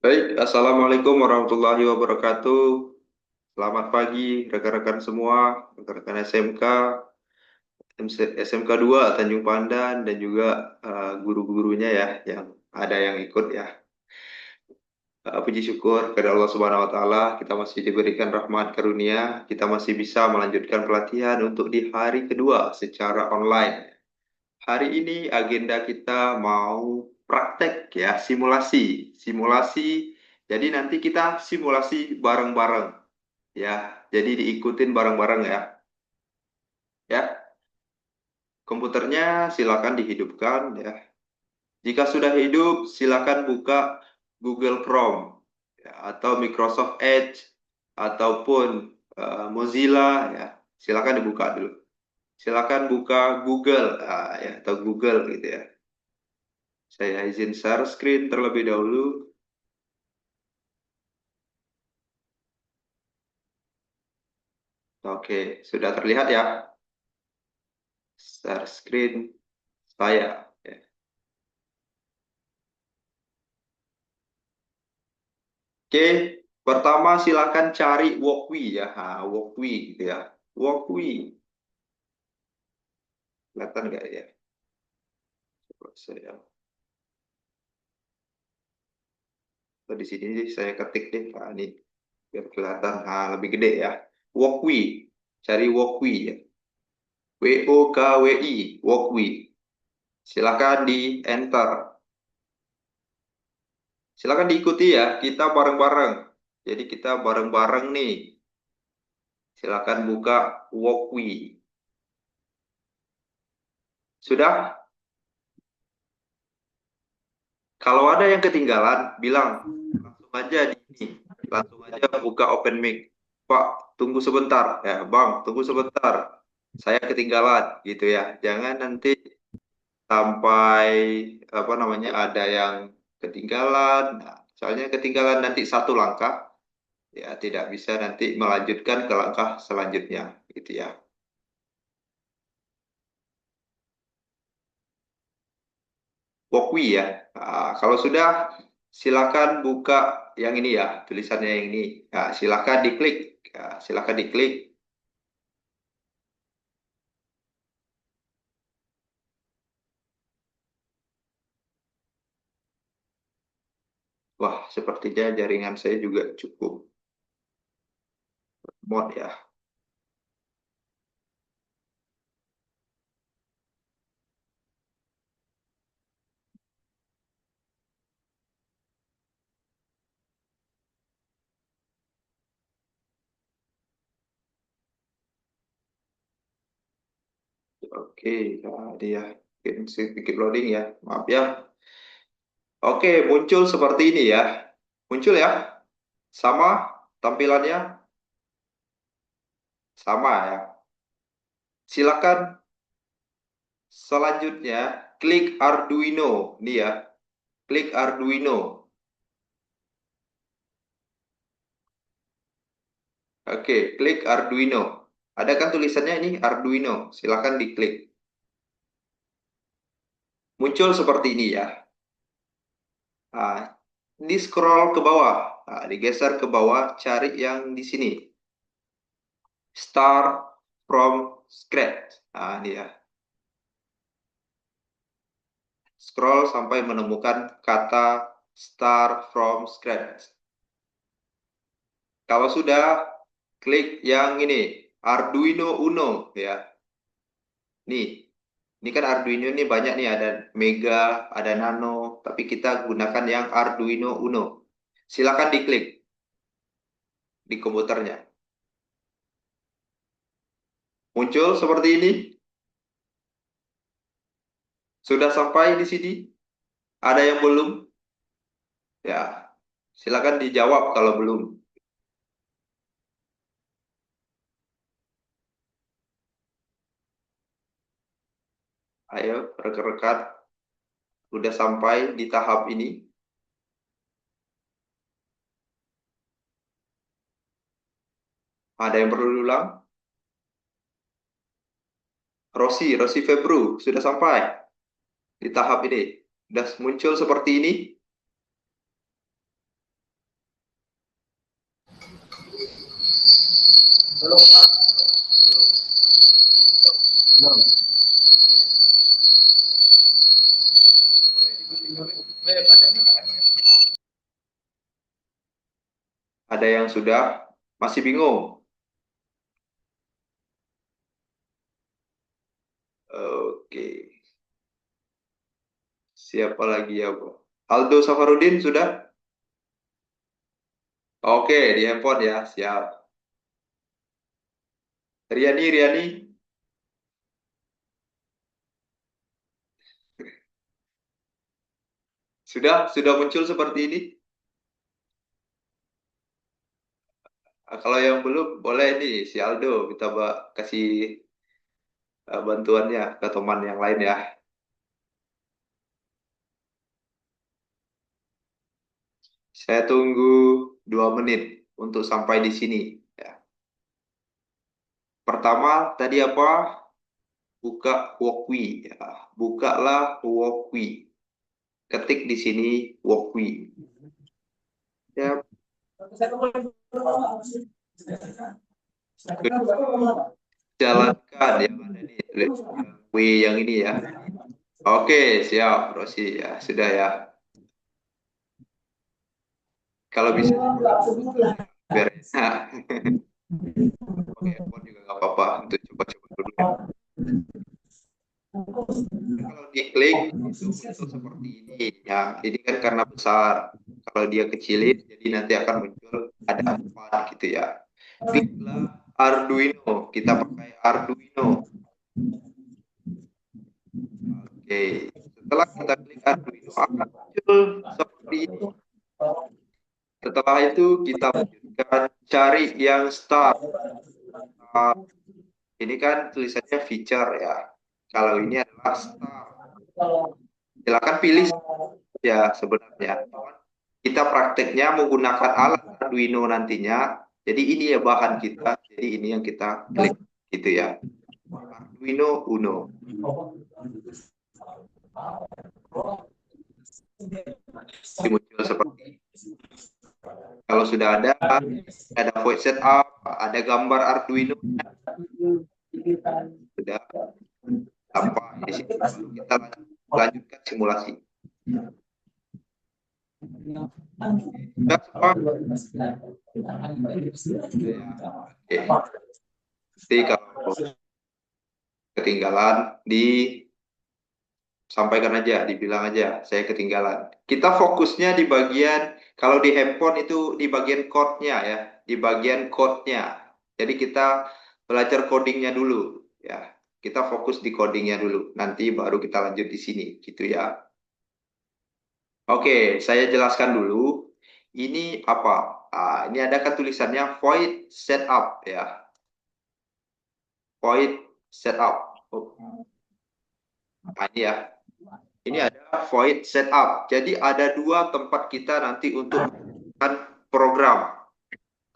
Baik, Assalamualaikum warahmatullahi wabarakatuh. Selamat pagi, rekan-rekan semua, rekan-rekan SMK, SMK 2 Tanjung Pandan, dan juga guru-gurunya ya, yang ada yang ikut ya. Puji syukur kepada Allah Subhanahu wa Ta'ala, kita masih diberikan rahmat karunia, kita masih bisa melanjutkan pelatihan untuk di hari kedua secara online. Hari ini agenda kita mau praktek ya, simulasi. Simulasi, jadi nanti kita simulasi bareng-bareng ya. Jadi diikutin bareng-bareng ya. Ya, komputernya silakan dihidupkan ya. Jika sudah hidup, silakan buka Google Chrome ya, atau Microsoft Edge ataupun Mozilla ya. Silakan dibuka dulu. Silakan buka Google ya, atau Google gitu ya. Saya izin share screen terlebih dahulu. Oke, sudah terlihat ya share screen saya. Ya. Oke, pertama silakan cari Walkwi ya. Walkwi gitu ya. Walkwi, kelihatan nggak ya? Coba saya di sini saya ketik deh. Nah, ini biar kelihatan lebih gede ya. Walkwi, cari Walkwi ya. WOKWI, Walkwi. Silakan di enter. Silakan diikuti ya. Kita bareng-bareng. Jadi kita bareng-bareng nih. Silakan buka Walkwi. Sudah? Kalau ada yang ketinggalan, bilang langsung aja di ini, langsung aja buka open mic. Pak, tunggu sebentar. Ya, Bang, tunggu sebentar. Saya ketinggalan gitu ya. Jangan nanti sampai apa namanya ada yang ketinggalan. Nah, soalnya ketinggalan nanti satu langkah, ya tidak bisa nanti melanjutkan ke langkah selanjutnya gitu ya. Walkwi ya. Kalau sudah, silakan buka yang ini ya, tulisannya yang ini. Silakan diklik. Silakan diklik. Wah, sepertinya jaringan saya juga cukup mod ya. Oke, dia sedikit loading ya. Maaf ya. Oke, muncul seperti ini ya. Muncul ya. Sama tampilannya, sama ya. Silakan selanjutnya klik Arduino. Ini ya. Klik Arduino. Oke, klik Arduino. Ada kan tulisannya ini Arduino. Silakan diklik. Muncul seperti ini ya. Nah, di scroll ke bawah. Nah, digeser ke bawah, cari yang di sini. Start from scratch. Nah, ini ya. Scroll sampai menemukan kata start from scratch. Kalau sudah, klik yang ini, Arduino Uno ya. Nih, ini kan Arduino ini banyak nih, ada Mega, ada Nano, tapi kita gunakan yang Arduino Uno. Silakan diklik di komputernya. Muncul seperti ini. Sudah sampai di sini? Ada yang belum? Ya, silakan dijawab kalau belum. Ayo, rekan-rekan, udah sampai di tahap ini. Ada yang perlu diulang? Rosi Febru, sudah sampai di tahap ini. Sudah muncul seperti ini. Belum. Belum. Oke. Boleh dimatikan lagi. Ada yang sudah masih bingung? Oke. Siapa lagi ya, Bu? Aldo Safarudin sudah? Oke, di handphone ya, siap. Riani, Riani, sudah muncul seperti ini? Kalau yang belum, boleh nih si Aldo kita kasih bantuannya ke teman yang lain ya. Saya tunggu 2 menit untuk sampai di sini. Ya. Pertama, tadi apa? Buka Walkwi. Ya. Bukalah Walkwi. Ketik di sini Walkwi. Ya. Jalankan yang ada di W yang ini ya. Oke, siap, Rosi ya. Sudah ya. Kalau bisa biar enak. Oke, handphone juga nggak apa-apa untuk coba-coba dulu ya. Kalau diklik itu muncul seperti ini ya. Ini kan karena besar. Kalau dia kecilin, jadi nanti akan muncul ada 4 gitu ya. Kliklah Arduino. Kita pakai Arduino. Oke. Setelah kita klik Arduino akan muncul seperti ini. Setelah itu kita lanjutkan cari yang start. Ini kan tulisannya feature ya. Kalau ini adalah start. Silakan pilih ya sebenarnya. Kita prakteknya menggunakan alat Arduino nantinya. Jadi ini ya bahan kita. Jadi ini yang kita klik gitu ya. Arduino Uno. Ini muncul seperti ini. Kalau sudah ada void setup, ada gambar Arduino, sudah tampak di sini. Lalu kita lanjutkan simulasi. Sudah semua? Ya. Jadi kalau ketinggalan sampaikan aja, dibilang aja saya ketinggalan. Kita fokusnya di bagian, kalau di handphone itu di bagian code-nya ya, di bagian code-nya. Jadi kita belajar codingnya dulu ya. Kita fokus di codingnya dulu, nanti baru kita lanjut di sini gitu ya. Oke, saya jelaskan dulu. Ini apa? Ini ada kan tulisannya void setup ya. Void setup. Nah, ini ya. Ini ada void setup. Jadi ada 2 tempat kita nanti untuk melakukan program.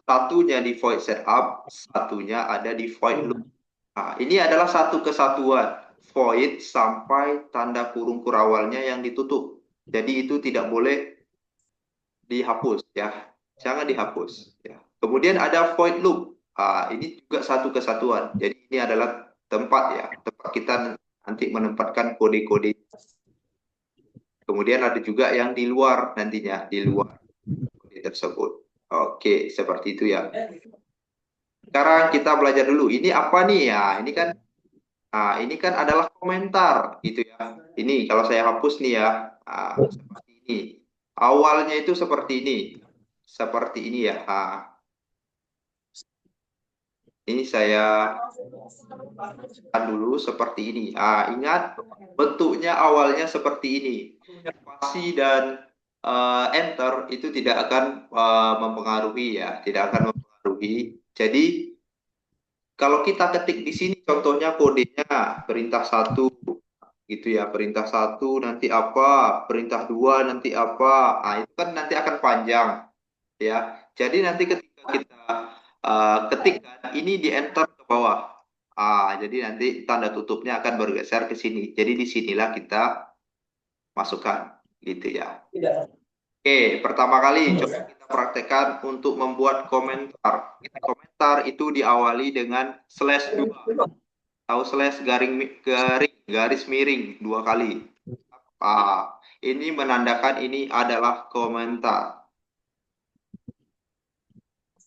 Satunya di void setup, satunya ada di void loop. Nah, ini adalah satu kesatuan. Void sampai tanda kurung kurawalnya yang ditutup. Jadi itu tidak boleh dihapus ya. Jangan dihapus ya. Kemudian ada void loop. Ini juga satu kesatuan. Jadi ini adalah tempat ya, tempat kita nanti menempatkan kode-kode. Kemudian ada juga yang di luar nantinya, di luar kode tersebut. Oke, seperti itu ya. Sekarang kita belajar dulu. Ini apa nih ya? Ini kan adalah komentar gitu ya. Ini kalau saya hapus nih ya, seperti ini. Awalnya itu seperti ini. Seperti ini ya. Ini saya dulu seperti ini. Ingat bentuknya awalnya seperti ini. Spasi dan enter itu tidak akan mempengaruhi ya, tidak akan mempengaruhi. Jadi kalau kita ketik di sini contohnya kodenya perintah 1 gitu ya, perintah 1 nanti apa, perintah 2 nanti apa. Itu kan nanti akan panjang ya. Jadi nanti ketika kita ketikkan ini di enter ke bawah. Jadi nanti tanda tutupnya akan bergeser ke sini. Jadi disinilah kita masukkan gitu ya. Oke, pertama kali coba kita praktekkan untuk membuat komentar. Komentar itu diawali dengan slash 2 atau slash garis miring 2 kali. Ini menandakan ini adalah komentar.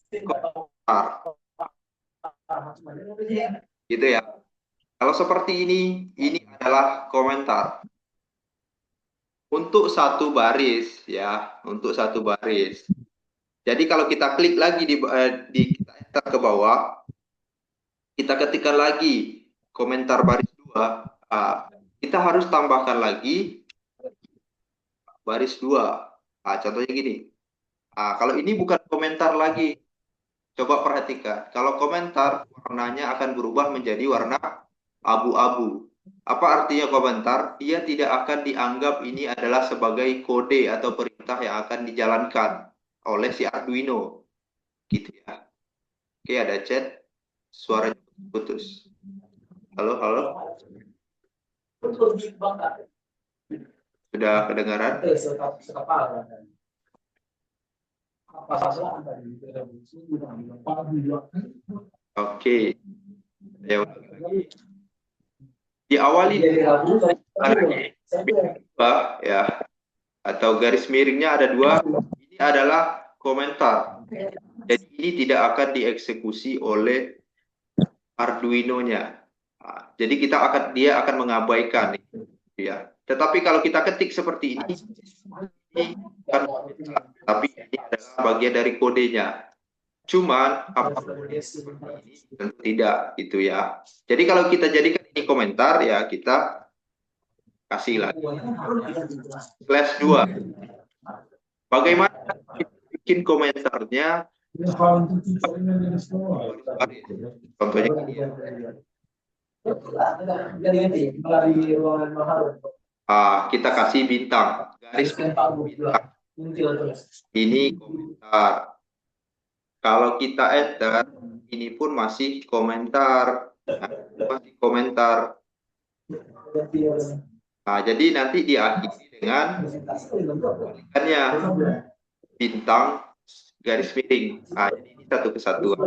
Komentar. Gitu ya. Kalau seperti ini adalah komentar. Untuk satu baris ya, untuk satu baris. Jadi kalau kita klik lagi kita enter ke bawah, kita ketikkan lagi komentar baris 2, kita harus tambahkan lagi baris 2. Contohnya gini. Kalau ini bukan komentar lagi, coba perhatikan. Kalau komentar warnanya akan berubah menjadi warna abu-abu. Apa artinya komentar? Dia tidak akan dianggap ini adalah sebagai kode atau perintah yang akan dijalankan oleh si Arduino. Gitu ya. Oke, ada chat. Suaranya putus. Halo, halo. Sudah kedengaran? Oke. Ya, diawali ya, atau garis miringnya ada 2. Ini adalah komentar. Jadi ini tidak akan dieksekusi oleh Arduino-nya. Jadi dia akan mengabaikan ya. Tetapi kalau kita ketik seperti ini tapi ini adalah bagian dari kodenya. Cuman apakah seperti ini? Tentu tidak, gitu ya. Jadi kalau kita jadikan ini komentar ya, kita kasih lagi slash 2. Bagaimana kita bikin komentarnya? Contohnya ini ya. Kita kasih bintang, garis bintang. Ini komentar. Kalau kita enter, ini pun masih komentar. Masih komentar. Jadi nanti diakhiri dengan balikannya bintang garis miring. Jadi ini satu kesatuan.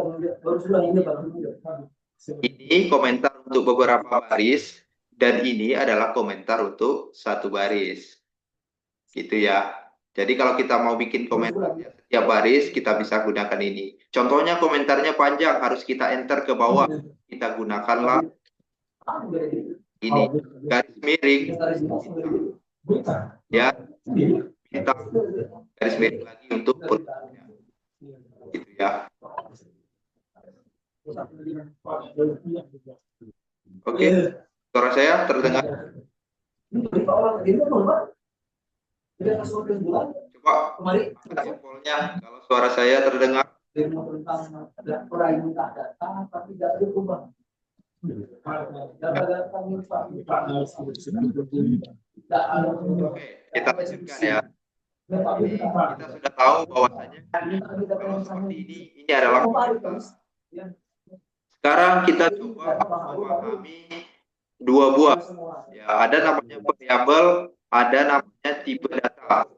Ini komentar untuk beberapa baris dan ini adalah komentar untuk satu baris. Gitu ya. Jadi kalau kita mau bikin komentar setiap baris, kita bisa gunakan ini. Contohnya komentarnya panjang, harus kita enter ke bawah. Kita gunakanlah ini, garis miring. Ya, kita garis miring lagi untuk bentuknya. Gitu ya. Oke, suara saya terdengar? Coba simpelnya kalau suara saya terdengar. Oke, kita lanjutkan ya. Kita sudah tahu bahwasanya kalau seperti ini adalah komentar. Sekarang kita coba memahami 2 buah. Ya, ada namanya variabel, ada namanya tipe data.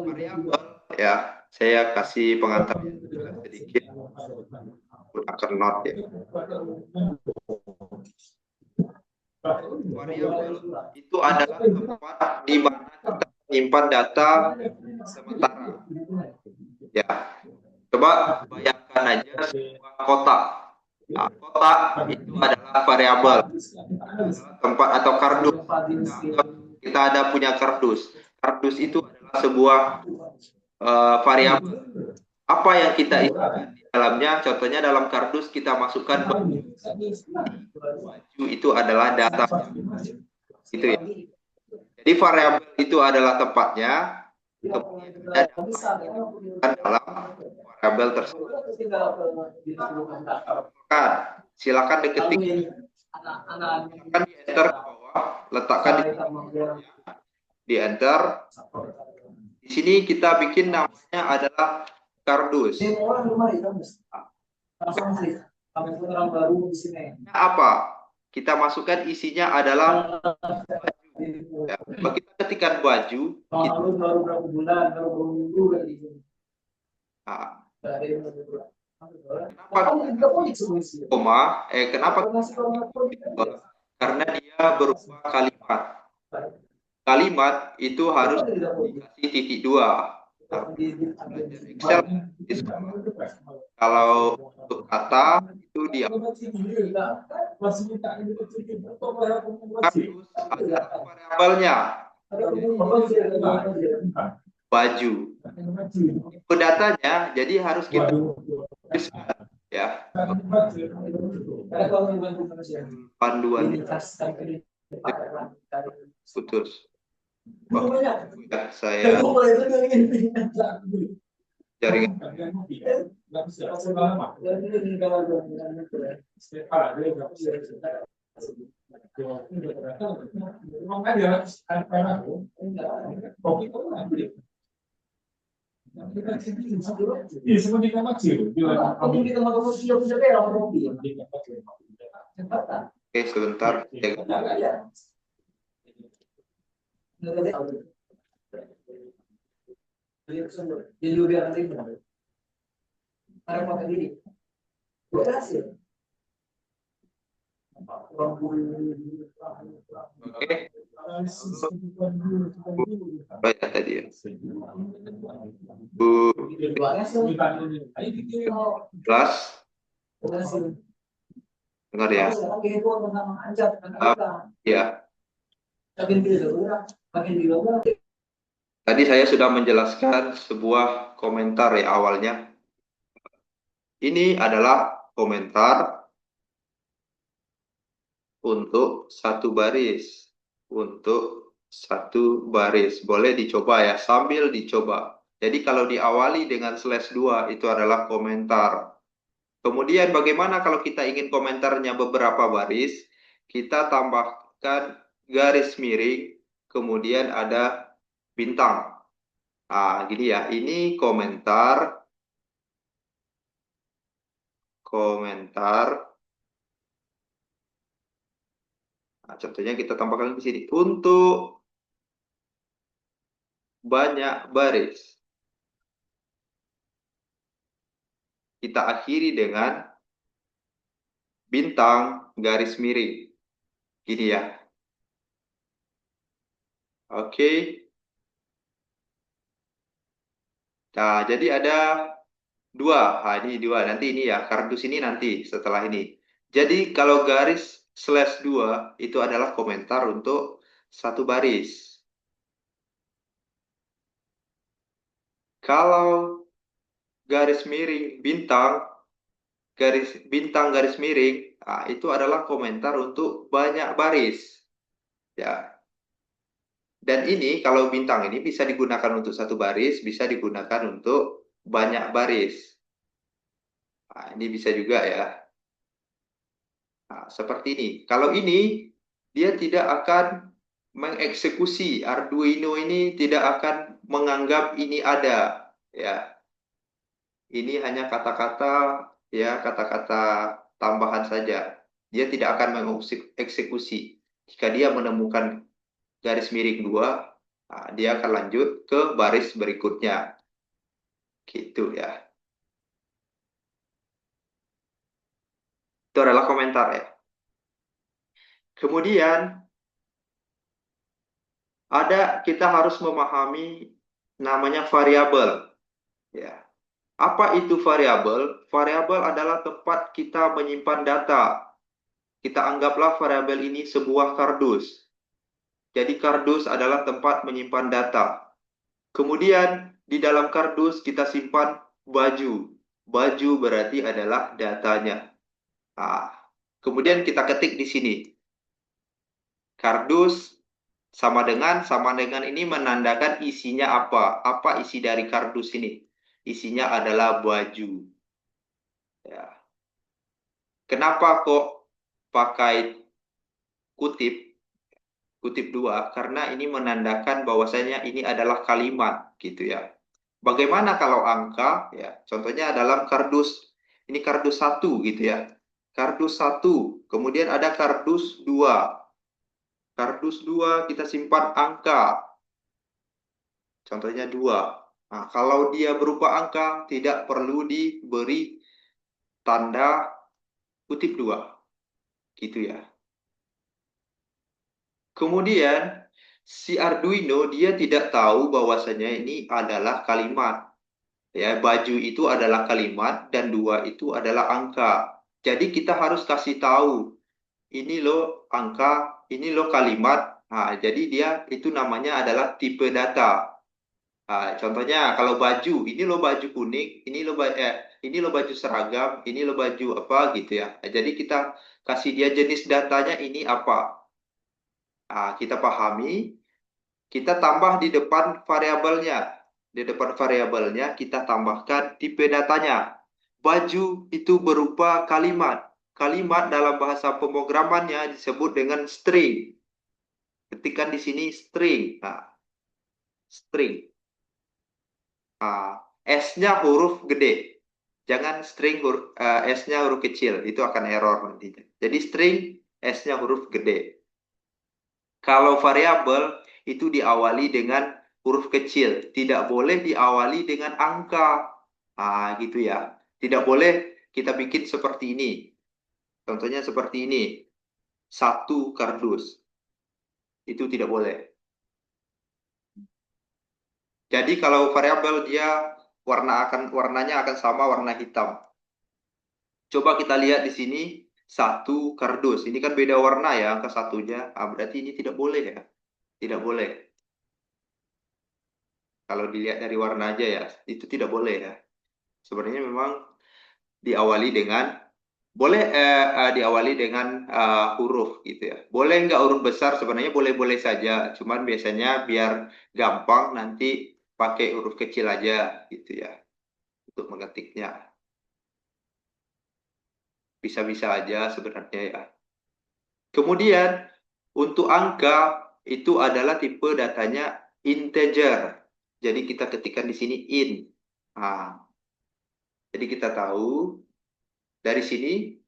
Variabel ya, saya kasih pengantar sedikit gunakan not ya. Variabel itu adalah tempat di mana kita menyimpan data sementara. Ya, coba bayangkan aja sebuah kotak. Kotak itu adalah variabel, tempat atau kardus. Kita ada punya kardus. Kardus itu adalah sebuah variabel. Apa yang kita isikan di dalamnya? Contohnya dalam kardus kita masukkan baju. Baju itu adalah data. Gitu ya. Jadi variabel itu adalah tempatnya. Kemudian ada dalam variabel tersebut. Silakan diketik. Silakan di enter ke bawah, letakkan di enter. Di sini kita bikin namanya adalah kardus. Apa? Kita masukkan isinya adalah baju. Ya. Kalau kita ketikkan baju, kita, baru berapa bulan, baru minggu lagi. nah, kenapa karena dia berupa kalimat. Kalimat itu harus dikasih titik dua. Nah, Excel di sekolah. Kalau untuk kata itu dia harus ada variabelnya baju. Itu datanya jadi harus kita tuliskan ya. Panduan putus. Oh, ya, saya jaringan. Oke, sebentar. Oke. Baik tadi ya. Bu kelas dengar ya. Ya. Tadi saya sudah menjelaskan sebuah komentar ya awalnya. Ini adalah komentar untuk satu baris. Untuk satu baris. Boleh dicoba ya, sambil dicoba. Jadi kalau diawali dengan /2 itu adalah komentar. Kemudian bagaimana kalau kita ingin komentarnya beberapa baris? Kita tambahkan garis miring, kemudian ada bintang. Nah, gini ya, ini komentar. Nah, contohnya kita tambahkan di sini. Untuk banyak baris, kita akhiri dengan bintang garis miring. Gini ya. Oke. Nah, jadi ada dua. Nah, ini dua. Nanti ini ya, kardus ini nanti setelah ini. Jadi kalau garis /2 itu adalah komentar untuk satu baris. Kalau garis miring bintang, garis miring, nah, itu adalah komentar untuk banyak baris. Ya. Dan ini kalau bintang ini bisa digunakan untuk satu baris, bisa digunakan untuk banyak baris. Nah, ini bisa juga ya. Nah, seperti ini. Kalau ini dia tidak akan mengeksekusi. Arduino ini tidak akan menganggap ini ada, ya. Ini hanya kata-kata, ya, kata-kata tambahan saja. Dia tidak akan mengeksekusi. Jika dia menemukan garis miring 2, nah, dia akan lanjut ke baris berikutnya. Gitu ya. Itu adalah komentar ya. Kemudian kita harus memahami namanya variabel. Ya. Apa itu variabel? Variabel adalah tempat kita menyimpan data. Kita anggaplah variabel ini sebuah kardus. Jadi kardus adalah tempat menyimpan data. Kemudian di dalam kardus kita simpan baju. Baju berarti adalah datanya. Nah, kemudian kita ketik di sini. Kardus sama dengan ini menandakan isinya apa? Apa isi dari kardus ini? Isinya adalah baju. Ya. Kenapa kok pakai kutip 2? Karena ini menandakan bahwasanya ini adalah kalimat gitu ya. Bagaimana kalau angka ya? Contohnya dalam kardus, ini kardus 1 gitu ya. Kardus 1, kemudian ada kardus 2. Kardus 2 kita simpan angka. Contohnya 2. Nah, kalau dia berupa angka, tidak perlu diberi tanda kutip 2. Gitu ya. Kemudian, si Arduino dia tidak tahu bahwasanya ini adalah kalimat. Ya, baju itu adalah kalimat dan 2 itu adalah angka. Jadi kita harus kasih tahu, ini loh angka, ini loh kalimat. Nah, jadi dia itu namanya adalah tipe data. Nah, contohnya kalau baju, ini lo baju kuning, ini lo baju seragam, ini lo baju apa gitu ya. Nah, jadi kita kasih dia jenis datanya ini apa. Nah, kita pahami, kita tambah di depan variabelnya. Di depan variabelnya kita tambahkan tipe datanya. Baju itu berupa kalimat. Kalimat dalam bahasa pemrogramannya disebut dengan string. Ketikkan di sini string. Nah, string. S-nya huruf gede. Jangan string S-nya huruf kecil. Itu akan error nantinya. Jadi string S-nya huruf gede. Kalau variabel itu diawali dengan huruf kecil. Tidak boleh diawali dengan angka. Gitu ya. Tidak boleh kita bikin seperti ini. Contohnya seperti ini. 1 kardus. Itu tidak boleh. Jadi kalau variabel dia warnanya akan sama warna hitam. Coba kita lihat di sini 1 kardus. Ini kan beda warna ya angka satunya. Berarti ini tidak boleh ya. Tidak boleh. Kalau dilihat dari warna aja ya, itu tidak boleh ya. Sebenarnya memang diawali dengan diawali dengan huruf gitu ya. Boleh nggak huruf besar? Sebenarnya boleh-boleh saja. Cuman biasanya biar gampang nanti pakai huruf kecil aja gitu ya untuk mengetiknya. Bisa-bisa aja sebenarnya ya. Kemudian untuk angka itu adalah tipe datanya integer. Jadi kita ketikkan di sini in. Nah, jadi kita tahu dari sini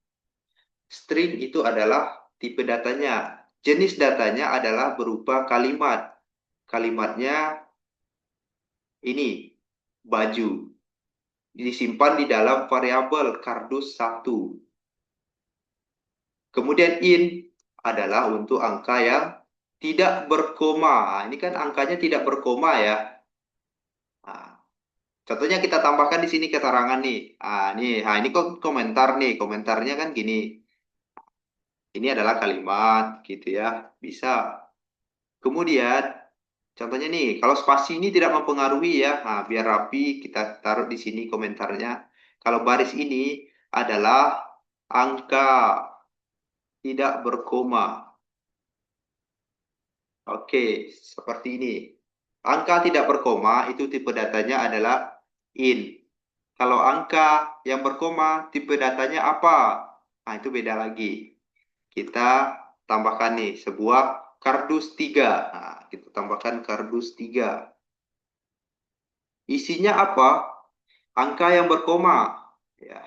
string itu adalah tipe datanya. Jenis datanya adalah berupa kalimat. Kalimatnya ini baju. Disimpan di dalam variabel kardus 1. Kemudian in adalah untuk angka yang tidak berkoma. Ini kan angkanya tidak berkoma ya. Nah, contohnya kita tambahkan di sini keterangan nih. Ini kok komentar nih. Komentarnya kan gini. Ini adalah kalimat gitu ya. Bisa. Kemudian contohnya nih, kalau spasi ini tidak mempengaruhi ya. Nah, biar rapi kita taruh di sini komentarnya. Kalau baris ini adalah angka tidak berkoma. Oke, seperti ini. Angka tidak berkoma itu tipe datanya adalah in. Kalau angka yang berkoma tipe datanya apa? Nah, itu beda lagi. Kita tambahkan nih sebuah kardus 3. Nah, kita tambahkan kardus 3. Isinya apa? Angka yang berkoma. Ya.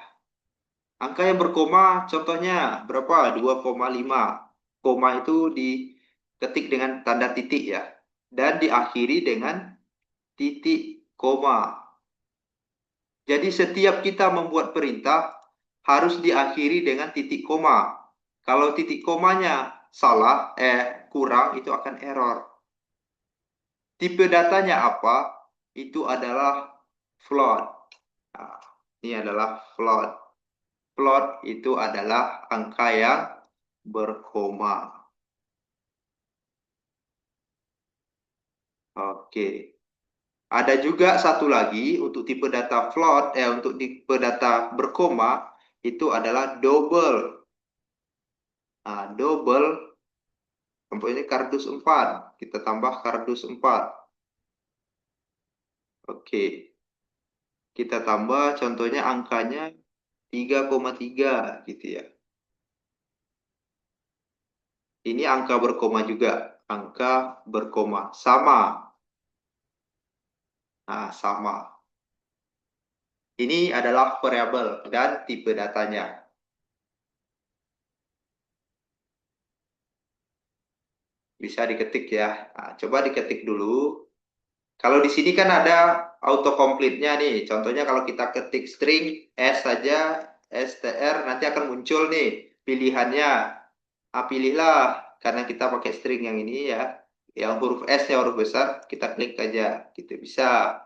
Angka yang berkoma contohnya berapa? 2,5. Koma itu diketik dengan tanda titik ya. Dan diakhiri dengan titik koma. Jadi setiap kita membuat perintah harus diakhiri dengan titik koma. Kalau titik komanya salah, kurang, itu akan error. Tipe datanya apa? Itu adalah float. Nah, ini adalah float. Float itu adalah angka yang berkoma. Oke. Ada juga satu lagi untuk tipe data float, untuk tipe data berkoma, itu adalah double. Nah, double, ini kardus 4. Kita tambah kardus 4. Oke. Kita tambah contohnya angkanya 3,3 gitu ya. Ini angka berkoma juga. Angka berkoma. Sama. Nah, sama. Ini adalah variabel dan tipe datanya. bisa diketik ya. Nah, coba diketik dulu. Kalau di sini kan ada autocomplete-nya nih. Contohnya kalau kita ketik string S saja, str, nanti akan muncul nih pilihannya. Pilihlah karena kita pakai string yang ini ya. Yang huruf S-nya huruf besar, kita klik aja gitu bisa.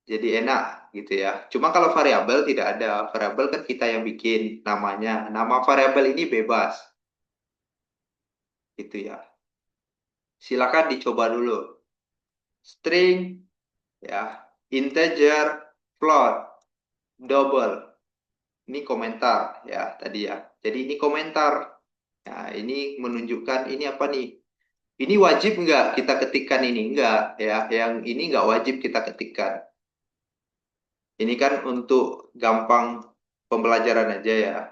Jadi enak gitu ya. Cuma kalau variabel tidak ada. Variabel kan kita yang bikin namanya. Nama variabel ini bebas gitu ya. Silakan dicoba dulu. String ya, integer, float, double. Ini komentar ya tadi ya. Jadi ini komentar. Nah, ini menunjukkan ini apa nih? Ini wajib nggak kita ketikkan ini? Nggak ya. Yang ini nggak wajib kita ketikkan. Ini kan untuk gampang pembelajaran aja ya.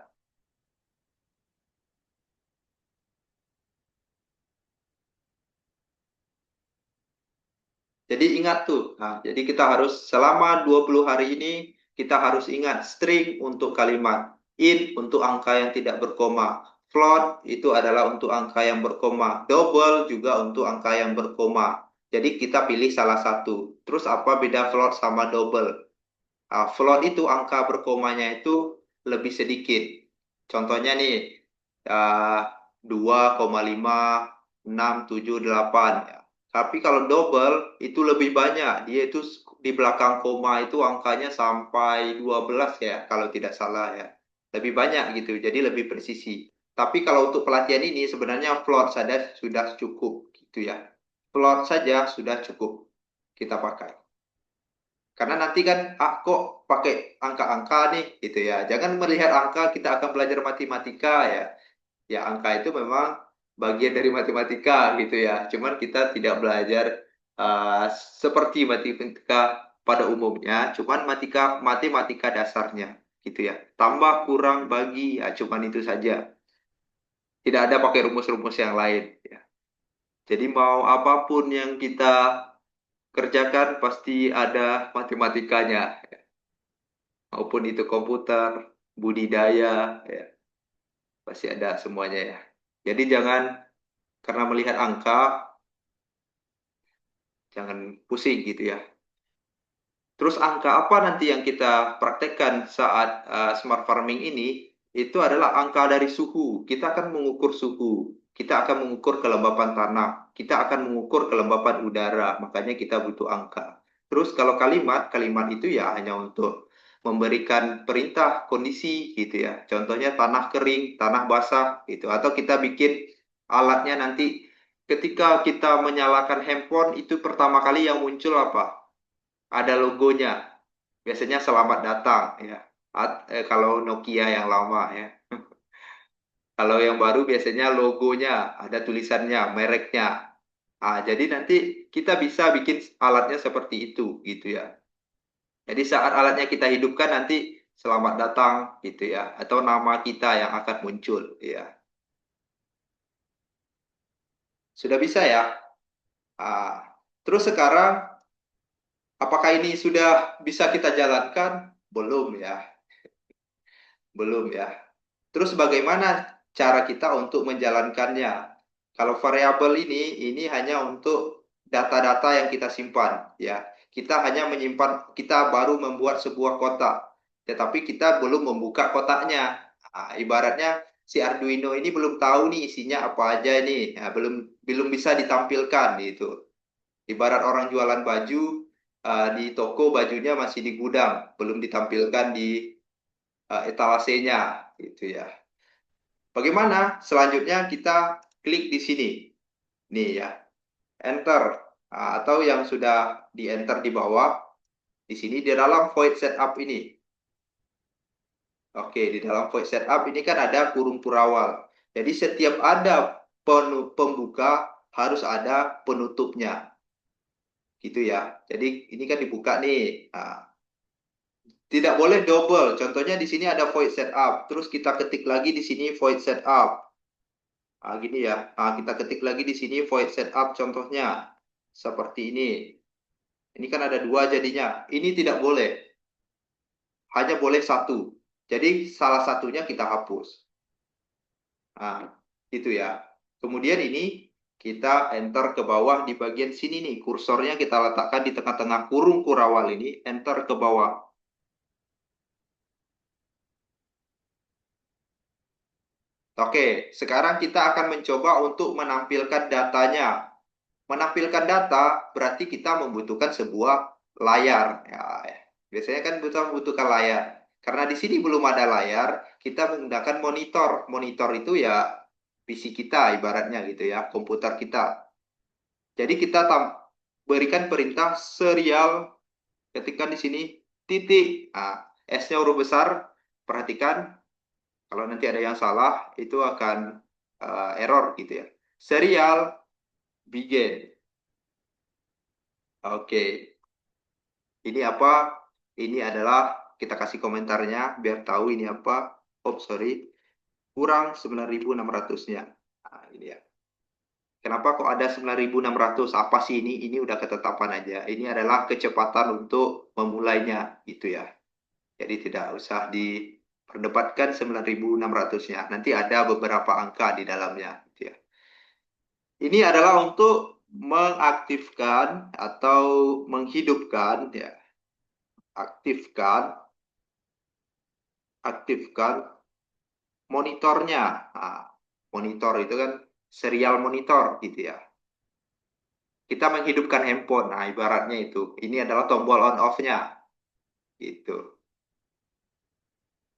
Jadi ingat tuh. Nah, jadi kita harus selama 20 hari ini kita harus ingat string untuk kalimat, int untuk angka yang tidak berkoma, float itu adalah untuk angka yang berkoma, double juga untuk angka yang berkoma. Jadi kita pilih salah satu. Terus apa beda float sama double? Float itu angka berkomanya itu lebih sedikit. Contohnya nih, uh, 2,5678 ya. Tapi kalau double itu lebih banyak. Dia itu di belakang koma itu angkanya sampai 12 ya, kalau tidak salah ya. Lebih banyak gitu, jadi lebih presisi. Tapi kalau untuk pelatihan ini sebenarnya float saja sudah cukup gitu ya. Float saja sudah cukup kita pakai. Karena nanti kan, kok pakai angka-angka nih, gitu ya. Jangan melihat angka, kita akan belajar matematika ya. Ya, angka itu memang bagian dari matematika gitu ya. Cuman kita tidak belajar uh, seperti matematika pada umumnya. Cuman matematika dasarnya gitu ya. Tambah, kurang, bagi, ya cuman itu saja. Tidak ada pakai rumus-rumus yang lain ya. Jadi mau apapun yang kita kerjakan pasti ada matematikanya. Maupun itu komputer, budidaya, ya, pasti ada semuanya ya. Jadi jangan karena melihat angka, jangan pusing gitu ya. Terus angka apa nanti yang kita praktekkan saat smart farming ini? Itu adalah angka dari suhu. Kita akan mengukur suhu. Kita akan mengukur kelembapan tanah. Kita akan mengukur kelembapan udara. Makanya kita butuh angka. Terus kalau kalimat itu ya hanya untuk memberikan perintah kondisi gitu ya. Contohnya tanah kering, tanah basah gitu. Atau kita bikin alatnya nanti ketika kita menyalakan handphone itu pertama kali yang muncul apa? Ada logonya. Biasanya selamat datang ya. Kalau Nokia yang lama ya. Kalau yang baru biasanya logonya, ada tulisannya, mereknya. Jadi nanti kita bisa bikin alatnya seperti itu gitu ya. Jadi saat alatnya kita hidupkan nanti selamat datang gitu ya, atau nama kita yang akan muncul ya. Sudah bisa ya. Terus sekarang apakah ini sudah bisa kita jalankan? Belum ya. Belum ya. Terus bagaimana cara kita untuk menjalankannya? Kalau variabel ini hanya untuk data-data yang kita simpan, ya. Kita hanya menyimpan, kita baru membuat sebuah kotak, tetapi kita belum membuka kotaknya. Ibaratnya si Arduino ini belum tahu nih isinya apa aja nih, belum belum bisa ditampilkan gitu. Ibarat orang jualan baju di toko bajunya masih di gudang, belum ditampilkan di etalasenya, gitu ya. Bagaimana? Selanjutnya kita klik di sini. Nih ya, enter. Atau yang sudah di enter di bawah, di sini di dalam void setup ini. Oke, di dalam void setup ini kan ada kurung purawal. Jadi setiap ada pembuka harus ada penutupnya. Gitu ya. Jadi ini kan dibuka nih. Tidak boleh double. Contohnya di sini ada void setup. Terus kita ketik lagi di sini void setup. Gini ya, kita ketik lagi di sini void setup contohnya. Seperti ini. Ini kan ada dua jadinya. Ini tidak boleh. Hanya boleh satu. Jadi salah satunya kita hapus. Nah, gitu ya. Kemudian ini Kita enter ke bawah di bagian sini nih. Kursornya kita letakkan di tengah-tengah kurung kurawal ini. Enter ke bawah. Oke, sekarang kita akan mencoba untuk menampilkan datanya. Menampilkan data berarti kita membutuhkan sebuah layar. Ya, biasanya kan kita membutuhkan layar. Karena di sini belum ada layar, kita menggunakan monitor. Monitor itu ya PC kita ibaratnya gitu ya, komputer kita. Jadi kita berikan perintah serial ketika di sini titik. Nah, S-nya huruf besar. Perhatikan kalau nanti ada yang salah itu akan error gitu ya. Serial begin. Oke. Ini apa? Ini adalah kita kasih komentarnya biar tahu ini apa. Oh, sorry. Kurang 9.600-nya. Nah, ini ya. Kenapa kok ada 9.600? Apa sih ini? Ini udah ketetapan aja. Ini adalah kecepatan untuk memulainya gitu ya. Jadi tidak usah diperdebatkan 9.600-nya. Nanti ada beberapa angka di dalamnya gitu ya. Ini adalah untuk mengaktifkan atau menghidupkan ya, aktifkan aktifkan monitornya. Nah, monitor itu kan serial monitor gitu ya. Kita menghidupkan handphone. Nah, ibaratnya itu. Ini adalah tombol on off-nya. Gitu.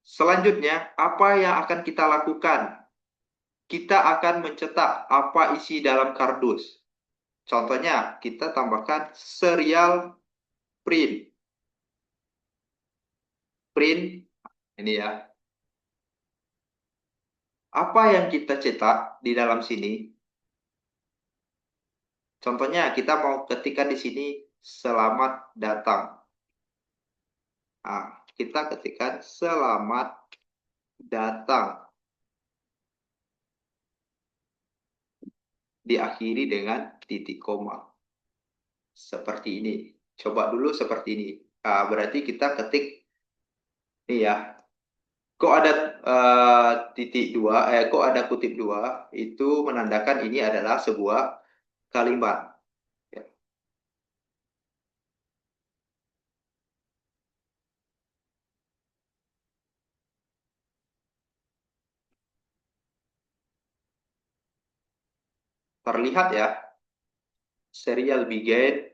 Selanjutnya, apa yang akan kita lakukan? Kita akan mencetak apa isi dalam kardus. Contohnya, kita tambahkan serial print. Print, ini ya. Apa yang kita cetak di dalam sini? Contohnya, kita mau ketikkan di sini selamat datang. Nah, kita ketikkan selamat datang. Diakhiri dengan titik koma. Seperti ini. Coba dulu seperti ini. Nah, berarti kita ketik nih ya. Kok ada titik dua, kok ada kutip dua, itu menandakan ini adalah sebuah kalimat. Ya. Terlihat ya, serial begin,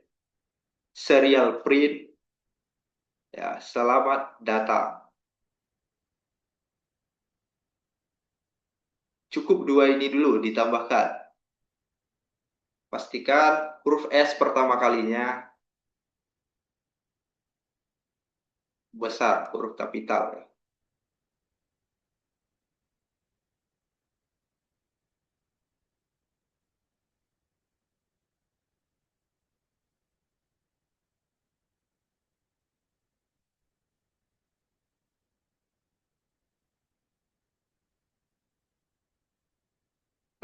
serial print, ya, selamat datang. Cukup dua ini dulu ditambahkan. Pastikan huruf S pertama kalinya besar, huruf kapital. Ya.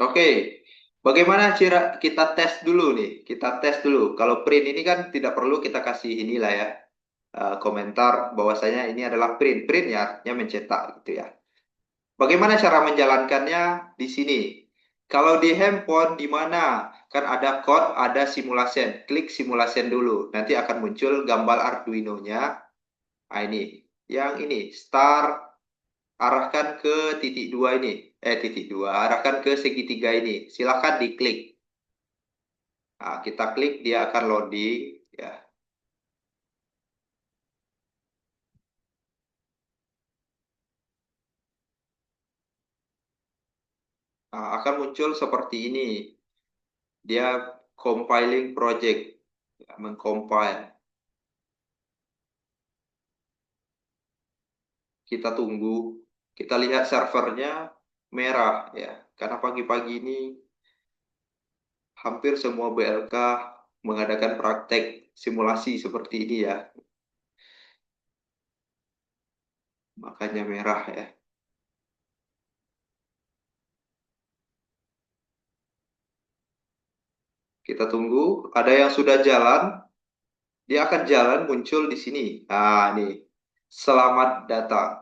Oke, bagaimana cara kita tes dulu nih? Kita tes dulu. Kalau print ini kan tidak perlu kita kasih inilah ya, komentar bahwasanya ini adalah print. Print ya artinya mencetak gitu ya. Bagaimana cara menjalankannya di sini? Kalau di handphone di mana? Kan ada code, ada simulation. Klik simulation dulu. Nanti akan muncul gambar Arduino-nya. Nah ini, yang ini, start, arahkan ke titik dua ini. Titik dua, arahkan ke segitiga ini. Silakan diklik. Nah, kita klik, dia akan loading. Ya. Nah, akan muncul seperti ini. Dia compiling project. Ya, mengcompile. Kita tunggu. Kita lihat servernya merah. Ya. Karena pagi-pagi ini hampir semua BLK mengadakan praktek simulasi seperti ini ya. Makanya merah ya. Kita tunggu. Ada yang sudah jalan. Dia akan jalan muncul di sini. Nah, ini. Selamat datang.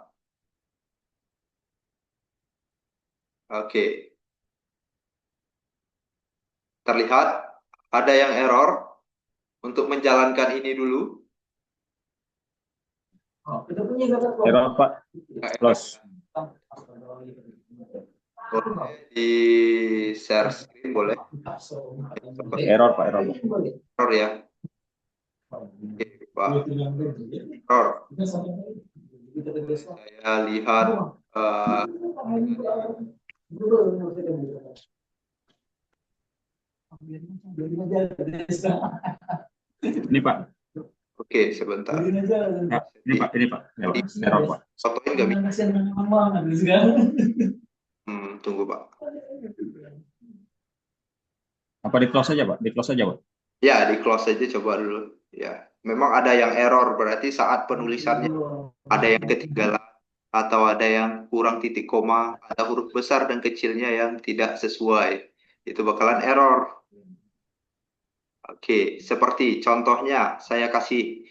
Oke. Terlihat ada yang error. Untuk menjalankan ini dulu. Error Pak, close. Boleh di share screen, boleh. Error Pak, error. Error ya. Oke, Pak. Error. Saya lihat Ini Pak. oke, sebentar. Ya, ini Pak, error Pak. Fotoin nggak bisa. Tunggu Pak. Apa di close aja Pak? Di close aja Pak. Ya, di close aja coba dulu. Ya, memang ada yang error, berarti saat penulisannya ada yang ketinggalan atau ada yang kurang titik koma, ada huruf besar dan kecilnya yang tidak sesuai. Itu bakalan error. Oke, seperti contohnya saya kasih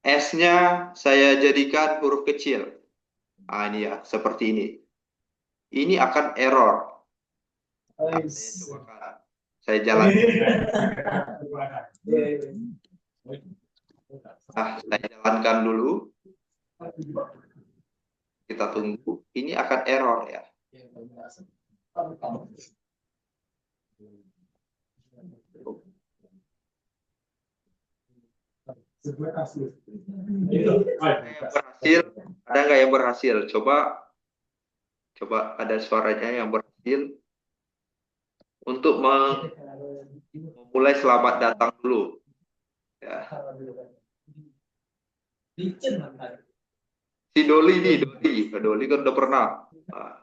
S-nya saya jadikan huruf kecil. Nah, ini ya, seperti ini. Ini akan error. Nah, saya cobakan. Saya jalan. Nah, saya jalankan dulu. Kita tunggu. Ini akan error ya. Berhasil, ada nggak yang berhasil? Coba ada suaranya yang berhasil. Untuk memulai selamat datang dulu. Ya. Si Doli nih, Doli kan udah pernah. Nah,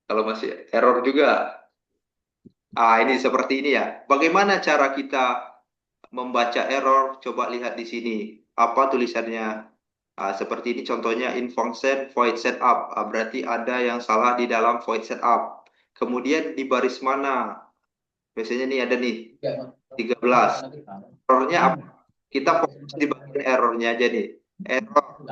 kalau masih error juga. Ini seperti ini ya. Bagaimana cara kita membaca error? Coba lihat di sini. Apa tulisannya? Seperti ini contohnya in function void setup. Berarti ada yang salah di dalam void setup. Kemudian di baris mana? Biasanya nih ada nih 13. Errornya apa? Kita fokus di bagian errornya aja nih. Error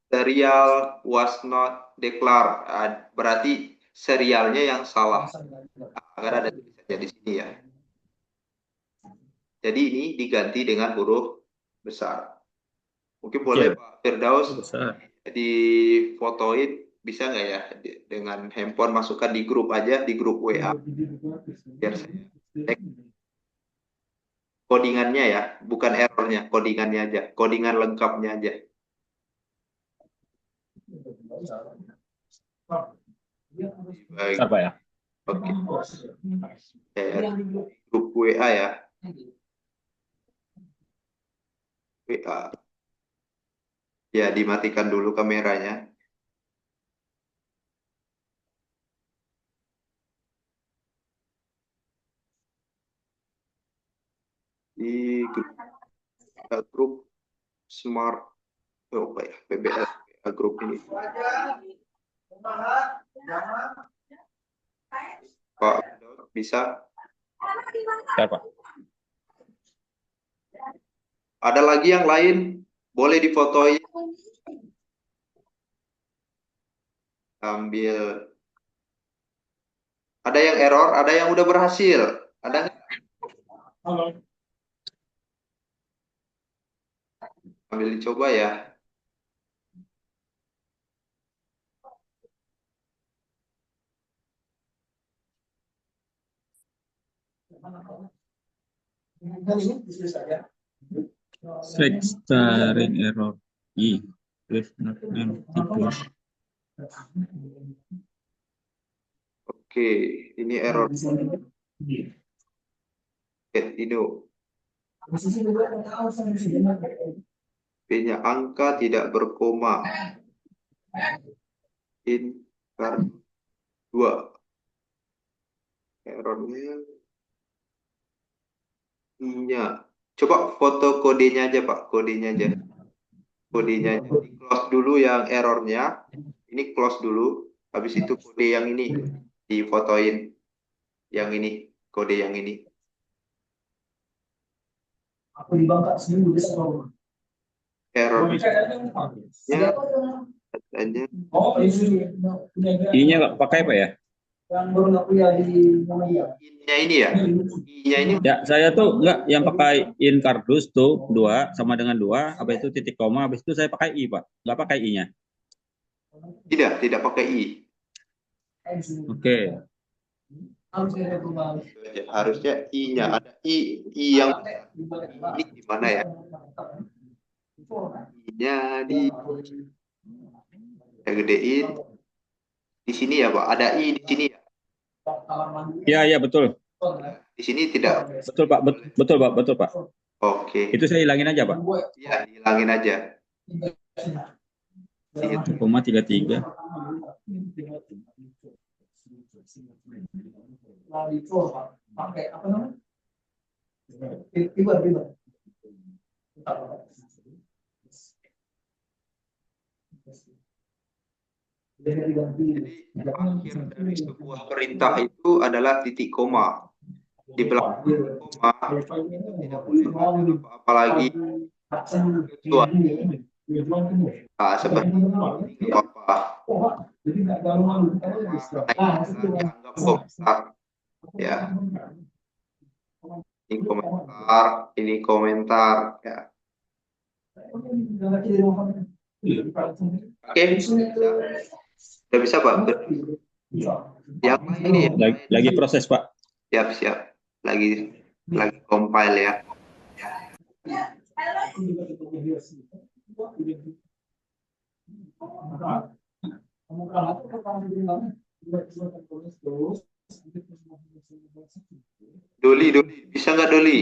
serial was not declared. Berarti serialnya yang salah. Agar ada tulisannya di sini ya. Jadi ini diganti dengan huruf besar. Mungkin boleh Pak Firdaus difotoin, bisa nggak ya dengan handphone, masukkan di grup aja, di grup WA. Biar saya cek codingannya ya, bukan errornya, codingannya aja, codingan lengkapnya aja. Baik. Apa ya? Oke. Grup WA ya. WA. Ya, dimatikan dulu kameranya. Di grup Smart, apa ya, PBS grup ini. Pak, bisa? Siapa? Ada lagi yang lain? Boleh difotoin. Ambil. Ada yang error, ada yang udah berhasil. Ada nggak? Ambil dicoba ya. Select starring error. If not empty close. Oke, ini error. Ini B-nya angka tidak berkoma. In 2. Errornya I-nya. Coba foto kodenya aja Pak, kodenya aja. Kodenya aja. Di close dulu yang errornya. Ini close dulu. Habis itu kode yang ini difotoin. Yang ini, kode yang ini. Aku di Bangka seminggu bisa ngomong. Errornya katanya Oh, ini I-nya nggak pakai Pak ya? Yang baru nggak kuliah di Muhammadiyah. I-nya ini ya. I-nya ini Ya, saya tuh enggak yang pakai in kardus tuh dua sama dengan dua, habis itu titik koma, habis itu saya pakai i Pak, nggak pakai i-nya. tidak pakai I. Oke, Harusnya ada perubahan. Harusnya I-nya ada I yang ini gimana ya? I-nya saya gedein. Di sini ya Pak, ada I di sini ya. iya iya betul, Di sini tidak. betul Pak, betul Pak, betul Pak. Oke. Itu saya hilangin aja Pak. Ya, dihilangin aja. 1,33. Nah, dicoba Pak. Pakai apa namanya? Ribbon. Jadi akhir dari sebuah perintah itu adalah titik koma. Di belakang koma itu tidak boleh ada apa-apa lagi kecuali seperti ini apa-apa. Jadi nggak terlalu malu. Karena ini dianggap komentar. Ya, ini komentar. Ya. Oke, udah bisa Pak. Yang lain ini ya. Lagi proses Pak. Siap. Lagi compile ya. Doli, bisa nggak Doli?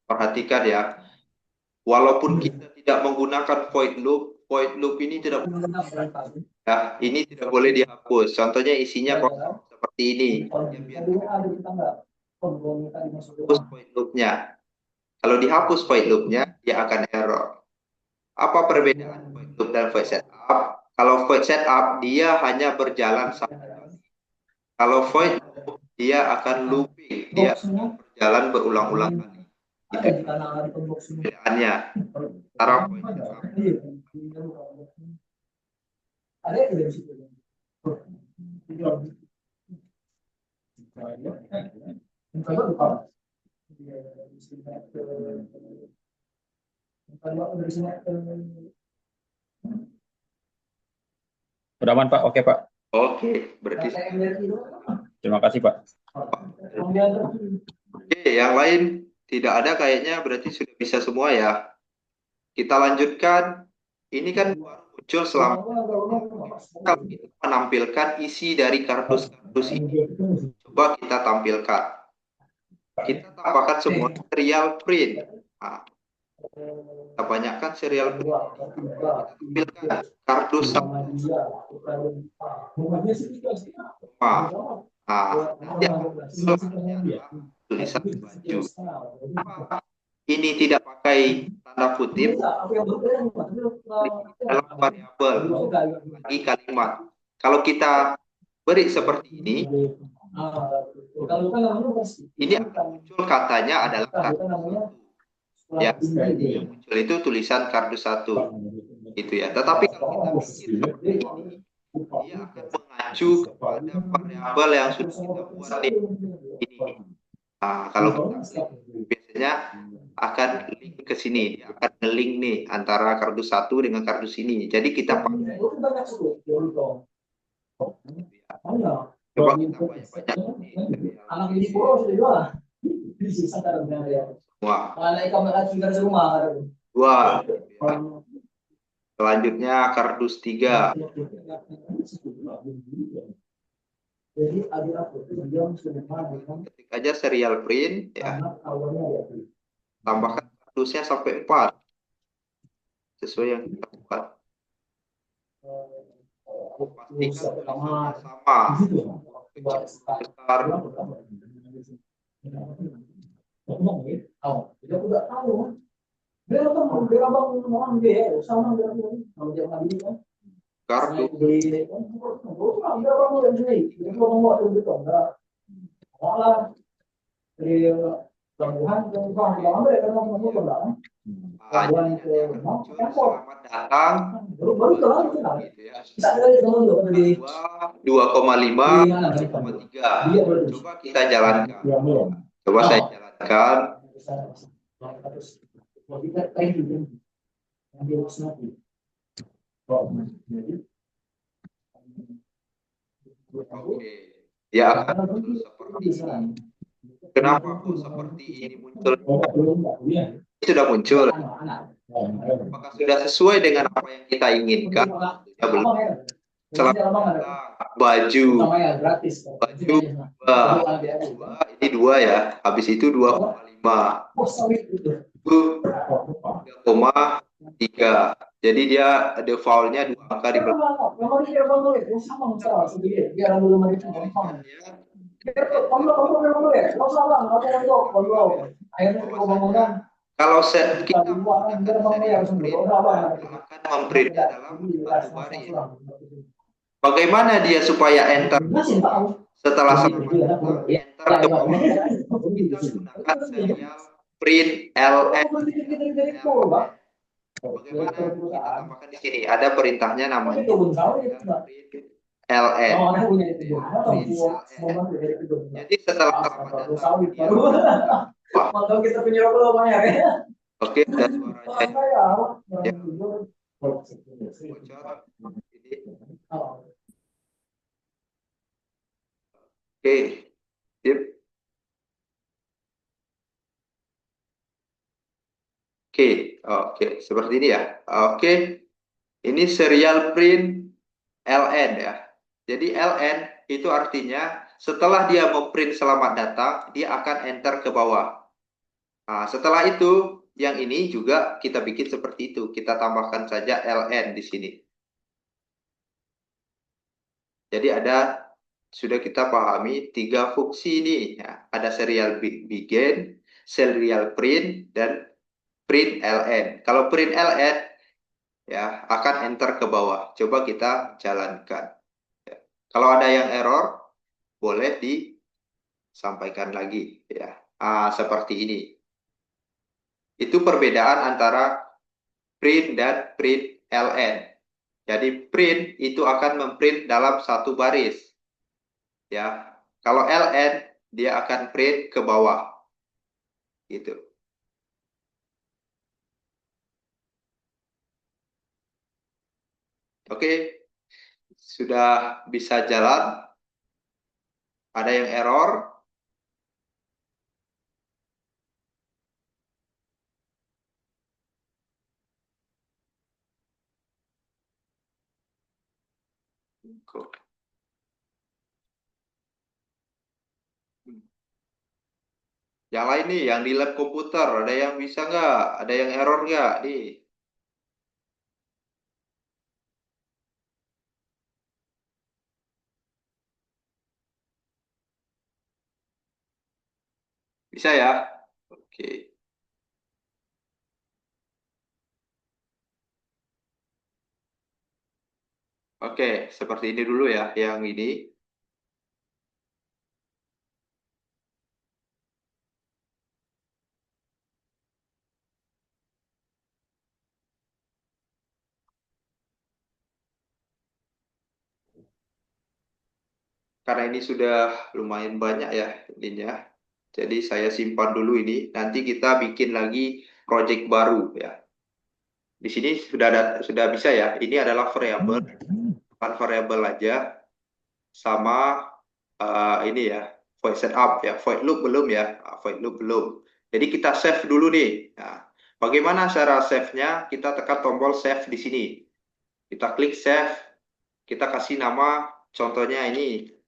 Perhatikan ya, walaupun kita tidak menggunakan void loop ini tidak ya, ini tidak boleh dihapus. Contohnya isinya kosong seperti ini. Ya, biar hapus void loop-nya. Kalau dihapus void loop-nya, dia akan error. Apa perbedaan void loop dan void setup? Kalau void setup, dia hanya berjalan satu kali. Kalau void loop, dia akan looping, dia akan berjalan berulang-ulang kali. Itu perbedaannya antara void setup. Ada yang di situ. Udah aman Pak, oke Pak. Oke, berarti Terima kasih Pak. oke, yang lain tidak ada kayaknya, berarti sudah bisa semua ya. Kita lanjutkan. Ini kan baru muncul selama kalau kita menampilkan isi dari kardus-kardus ini. Coba kita tampilkan. Kita tambahkan semua serial print. Nah, kita banyakkan serial print. Kita tampilkan kardus sama. Nah, nanti akan tulisan baju. Ini tidak pakai tanda kutip dalam variabel lagi kalimat. Kalau kita beri seperti ini akan muncul katanya adalah kardus 1. Ya, yang muncul itu tulisan kardus 1. Gitu ya. Tetapi kalau kita bikin seperti ini, dia akan mengacu kepada variabel yang sudah kita buat nih. Ini. Nah, kalau kita biasanya akan link ke sini, dia akan nge-link nih antara kardus 1 dengan kardus ini. Jadi kita pakai. Coba kita banyak-banyak Anak ini sudah jual. semua. Rumah. 2. Selanjutnya kardus 3. Ketik aja serial print ya. Tambahkan kardusnya sampai 4. Sesuai yang kita buat. Pastikan tulisannya sama. Besar. Kardus. Dari pelabuhan ke Bang, kita ambil ya kan ke belakang. Pelabuhan Jadi ke nanti akan Bang, muncul transport. selamat datang Baru jalan ke sana. gitu ya. Bisa ada lagi teman tuh di 2,5 mana kan? 2,3. Dia berarti. Coba kita jalankan. Dia belum. Coba saya jalankan. Terus mau kita thank you. Yang dia harus nanti. Jadi Oke. Ya akan muncul seperti ini. Kenapa kok seperti ini muncul? Ini sudah muncul. Apakah sudah sesuai dengan apa yang kita inginkan? Ya belum. Celana, baju, baju dua, ini 2 ya. Habis itu 2,5. Itu 3,3. Jadi dia defaultnya 2 angka di belakang. Kalau kita menggunakan serial print, akan memprintnya dalam satu baris. Bagaimana dia supaya enter setelah enter ke bawah? Kita gunakan serial print LN. Bagaimana kita tambahkan di sini? Ada perintahnya namanya print LN. Jadi setelah selamat datang dia kita punya belum banyak ya. oke, ada suaranya ya. Bocor. Ini. Oke. Sip. Oke, seperti ini ya. Oke, ini serial print LN ya. Jadi LN itu artinya setelah dia memprint selamat datang, dia akan enter ke bawah. Nah, setelah itu, yang ini juga kita bikin seperti itu. Kita tambahkan saja LN di sini. Jadi sudah kita pahami 3 fungsi ini. Ya. Ada serial begin, serial print, dan print LN. Kalau print LN, ya akan enter ke bawah. Coba kita jalankan. Ya. Kalau ada yang error, boleh disampaikan lagi. Ya. Seperti ini. Itu perbedaan antara print dan print LN. Jadi print itu akan memprint dalam satu baris. Ya. Kalau LN dia akan print ke bawah. Gitu. Oke. Sudah bisa jalan. Ada yang error. Yang lain nih, yang di lab komputer, ada yang bisa nggak? Ada yang error nggak? Nih. Bisa ya? Oke. Oke, seperti ini dulu ya, yang ini. Karena ini sudah lumayan banyak ya ininya. Jadi saya simpan dulu ini. Nanti kita bikin lagi project baru ya. Di sini sudah bisa ya. Ini adalah variabel, bukan variabel aja, sama ini ya, void setup ya. Void loop belum ya. Void loop belum. Jadi kita save dulu nih. Nah, bagaimana cara save-nya? Kita tekan tombol save di sini. Kita klik save. Kita kasih nama, contohnya ini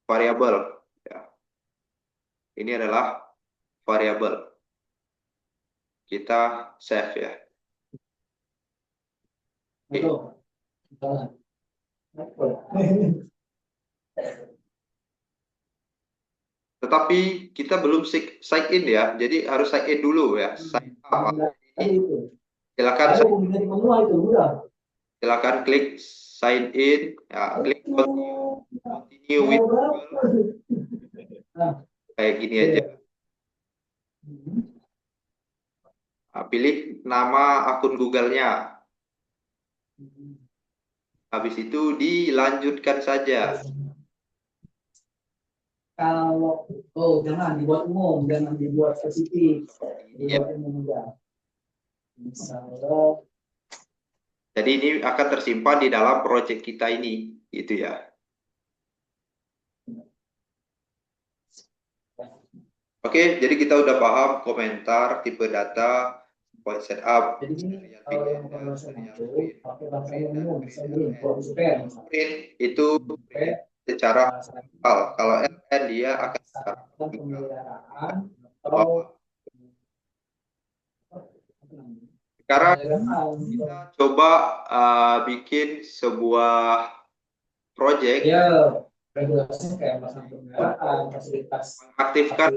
variabel. Ya. Ini adalah variabel. Kita save ya. Tetapi kita belum sign in ya. Jadi harus sign in dulu ya. Sign up. Silakan klik sign in. Ya, klik continue with Google. Kayak gini aja. Nah, pilih nama akun Google-nya. Habis itu dilanjutkan saja. Kalau jangan dibuat umum, jangan dibuat spesifik, Ini ya. dibuat umum enggak. Misalnya, Jadi ini akan tersimpan di dalam project kita ini, gitu ya. Oke, jadi kita udah paham komentar, tipe data, point setup, jadi ini serial kalau big yang data, konvensional serial itu print, pakai bahasa yang dan umum, print misalnya LN. kalau super, misalnya. Print itu print secara lokal. Kalau LN dia akan secara vertikal. Pemeliharaan Ke atau bawah. Sekarang kita coba bikin sebuah project ya regulasinya kayak masalah pemeliharaan, fasilitas mengaktifkan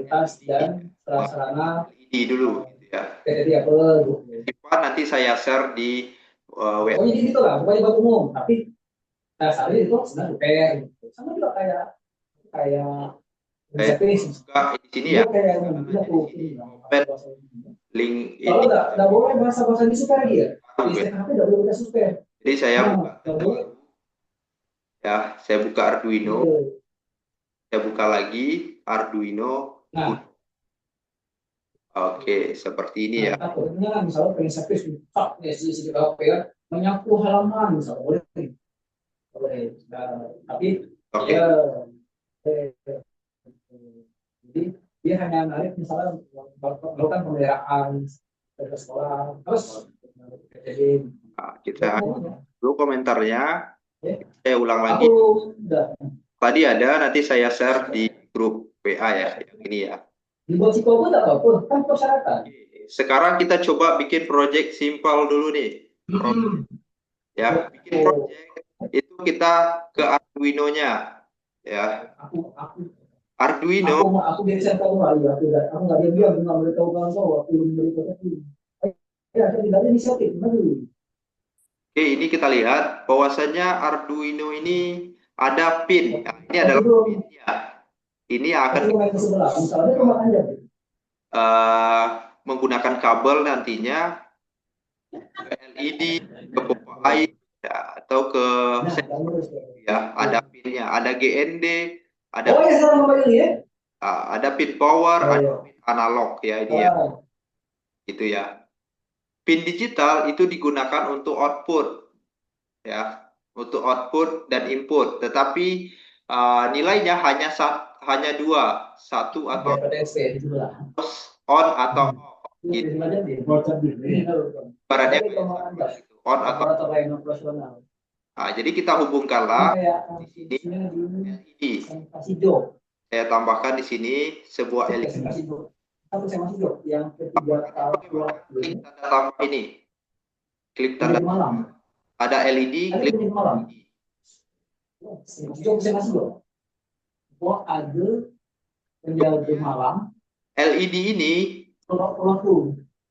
dan prasarana LED dulu, gitu ya. jadi apa gitu. Simpan, nanti saya share di WA. Pokoknya gitu lah, pokoknya buat umum, tapi dasarnya itu sebenarnya repair gitu. Sama juga kayak kayak Saya service. buka di sini ya. Kayak Karena kita nanti tuh di sini open link kalau ini. nggak boleh bahasa di super lagi ya. Di STKP nggak boleh bahasa super. Jadi saya Nah, buka nggak boleh. ya, saya buka Arduino, Iya. saya buka lagi Arduino. Nah, Oke, seperti ini ya. takutnya misalnya pengen service, tak ya si ya menyapu halaman misalnya boleh. Boleh. Nah, tapi Oke. ya jadi dia hanya narik misalnya melakukan pemeliharaan ke sekolah terus jadi Nah, kita dulu komentarnya, saya ulang lagi. aku udah Tadi ada, nanti saya share di grup WA ya, yang ini ya. dibuat psikopat nggak apa-apa kan persyaratan. Sekarang kita coba bikin project simple dulu nih. Ya, bikin project itu kita ke Arduino-nya ya. Arduino Aku biasa tahu aku nggak diam nggak boleh tahu kawan kau aku belum beri proteksi. Ya saya tidak ada inisiatif maju. Oke, ini kita lihat bahwasanya Arduino ini ada pin. Nah, ini adalah pinnya. Ini akan ke sebelah misalnya rumah anda menggunakan kabel nantinya ke LED, ke pompa air, ya, atau ke ya, ada pinnya, ada GND, ada oh ya sama ini ya ada pin power, ada pin analog ya ini ya, gitu ya. Pin digital itu digunakan untuk output ya, untuk output dan input, tetapi nilainya hanya dua, satu atau on atau off gitu. Ibaratnya on atau off. Nah, jadi kita hubungkanlah di sini LED. Saya tambahkan di sini sebuah LED. Yang ketiga Klik tanda tambah ini. Klik tanda tambah. Ada LED, klik LED. ada penjaga malam LED ini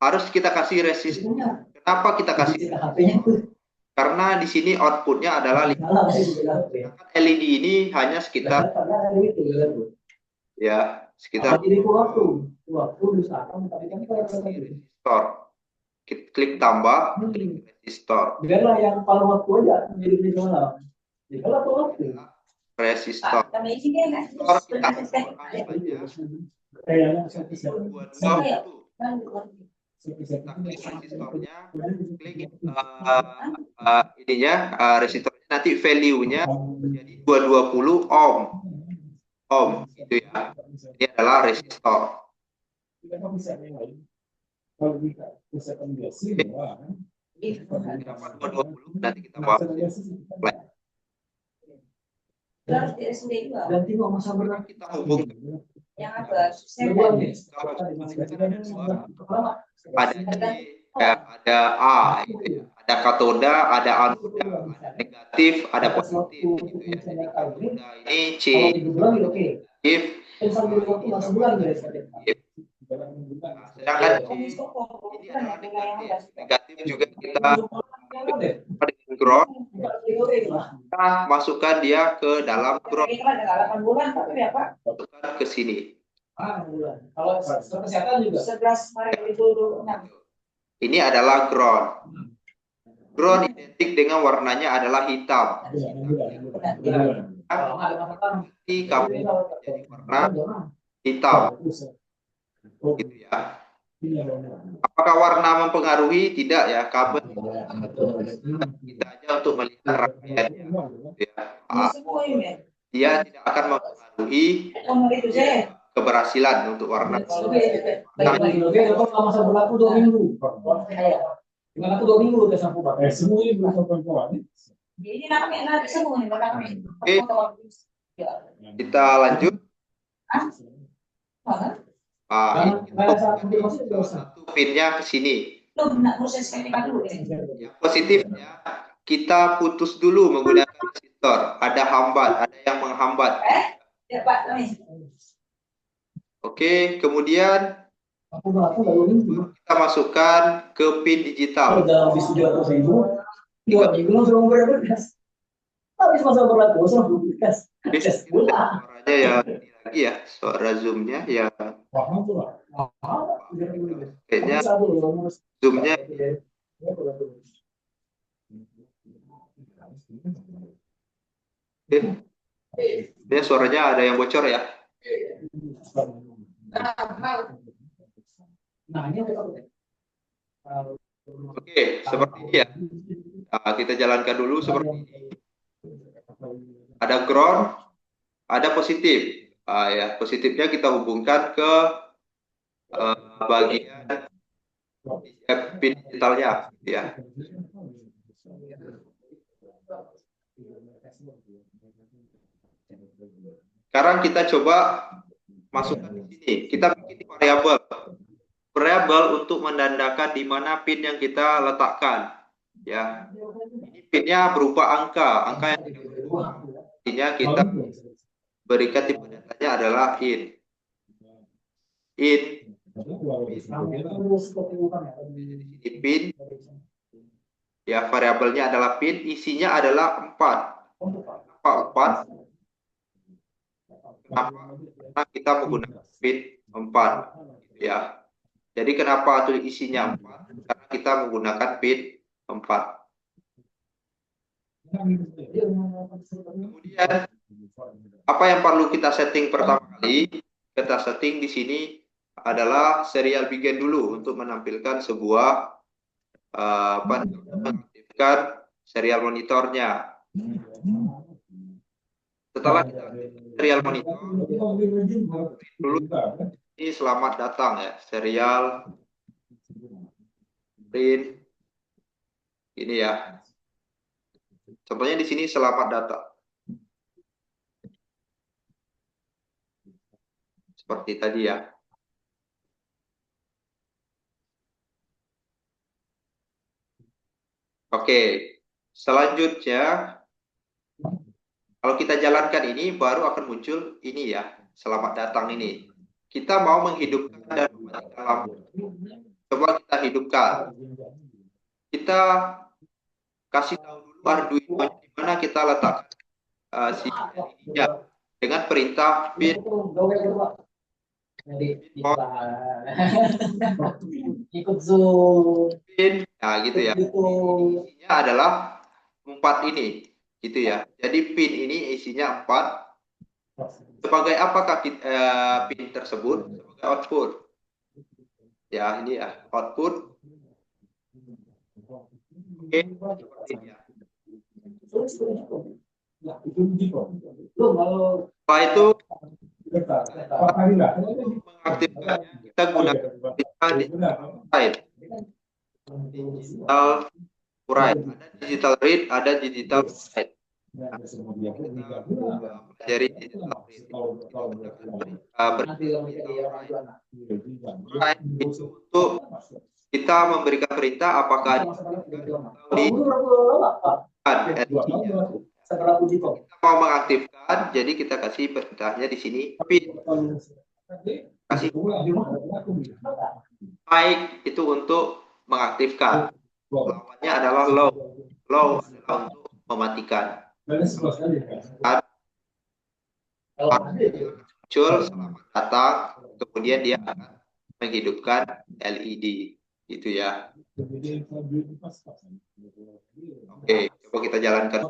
harus kita kasih resistor. Kenapa kita kasih? Karena di sini outputnya adalah LED ini hanya sekitar ya sekitar resistor. Klik tambah, klik resistor. Biarlah yang paling waktu aja menjadi malam. Kalau waktu Resistor. Resistor kita klik resistornya, klik ininya resistornya, nanti value-nya jadi 220 ohm. Ohm itu ya. Ini adalah resistor. Kenapa 220? Nanti kita bahas. Dan tengok masa berlaku Kita hubungkan yang apa ada C, ada A, gitu ya. Ada katoda, ada anoda, ada negatif, ada positif, gitu ya. Jadi katoda ini C negatif, sedangkan C ini adalah negatif. Negatif juga kita dengan ground, kita masukkan dia ke dalam ground, masukkan ke sini. Bulan. Kalau kesehatan juga 11 Maret 2026. Ini adalah ground. Ground identik dengan warnanya adalah hitam. Kalau nggak ada masalah. Ini kamu jadi warna hitam, gitu ya. Apakah warna mempengaruhi? Tidak ya. Kabel kita aja untuk melihat rangkaiannya. Ya. Dia tidak akan mempengaruhi keberhasilan untuk warna. Masa berlaku 2 minggu. Dengan aku 2 minggu udah sampai Pak. Semua ini belum sampai. Ini namanya semua ini Oke, kita lanjut. Satu pinnya ke sini. Yang positifnya kita putus dulu menggunakan resistor. Ada hambat, ada yang menghambat. Oke, kemudian kita masukkan ke pin digital. Suaranya ya ini lagi ya, suara zoomnya ya. Kayaknya zoomnya. Dia suaranya ada yang bocor ya. Oke, seperti ini ya. Nah, kita jalankan dulu seperti ini. Ada ground, ada positif. Ya, positifnya kita hubungkan ke bagian pin digitalnya, ya. Sekarang kita coba masukkan di sini. Kita bikin variabel untuk menandakan di mana pin yang kita letakkan. Ya, ini pinnya berupa angka yang tidak berubah. Artinya kita berikan tipe datanya adalah in. Di sini pin. Ya, variabelnya adalah pin, isinya adalah 4. Kenapa 4? Karena kita menggunakan pin 4, ya. Jadi kenapa tuh isinya 4? Karena kita menggunakan pin 4. Kemudian apa yang perlu kita setting pertama kali? Kita setting di sini adalah serial begin dulu untuk menampilkan sebuah mengaktifkan serial monitornya. Setelah kita serial monitor dulu, ini selamat datang ya, serial print ini ya. Contohnya di sini selamat datang. Seperti tadi ya. Oke, selanjutnya kalau kita jalankan ini baru akan muncul ini ya, selamat datang ini. Kita mau menghidupkan dan mematikan lampu. Coba kita hidupkan. Kita kasih tahu dulu Arduino di mana kita letak si LED-nya dengan perintah pin. Ikut zoom. Nah, gitu ya. Isinya adalah 4 ini, gitu ya. Jadi pin ini isinya 4. Sebagai apakah pin tersebut? Sebagai output. Ya, ini ya, output. Oke, seperti ini ya. Setelah itu mengaktifkannya, kita gunakan digital write. Ada digital read, ada digital write. Jadi digital write itu untuk kita memberikan perintah apakah di kita mau mengaktifkan, jadi kita kasih perintahnya di sini pin. Kasih high itu untuk mengaktifkan. Lawannya adalah low. Low adalah untuk mematikan. Muncul selamat datang. kemudian dia akan menghidupkan LED, gitu ya. Oke, coba kita jalankan.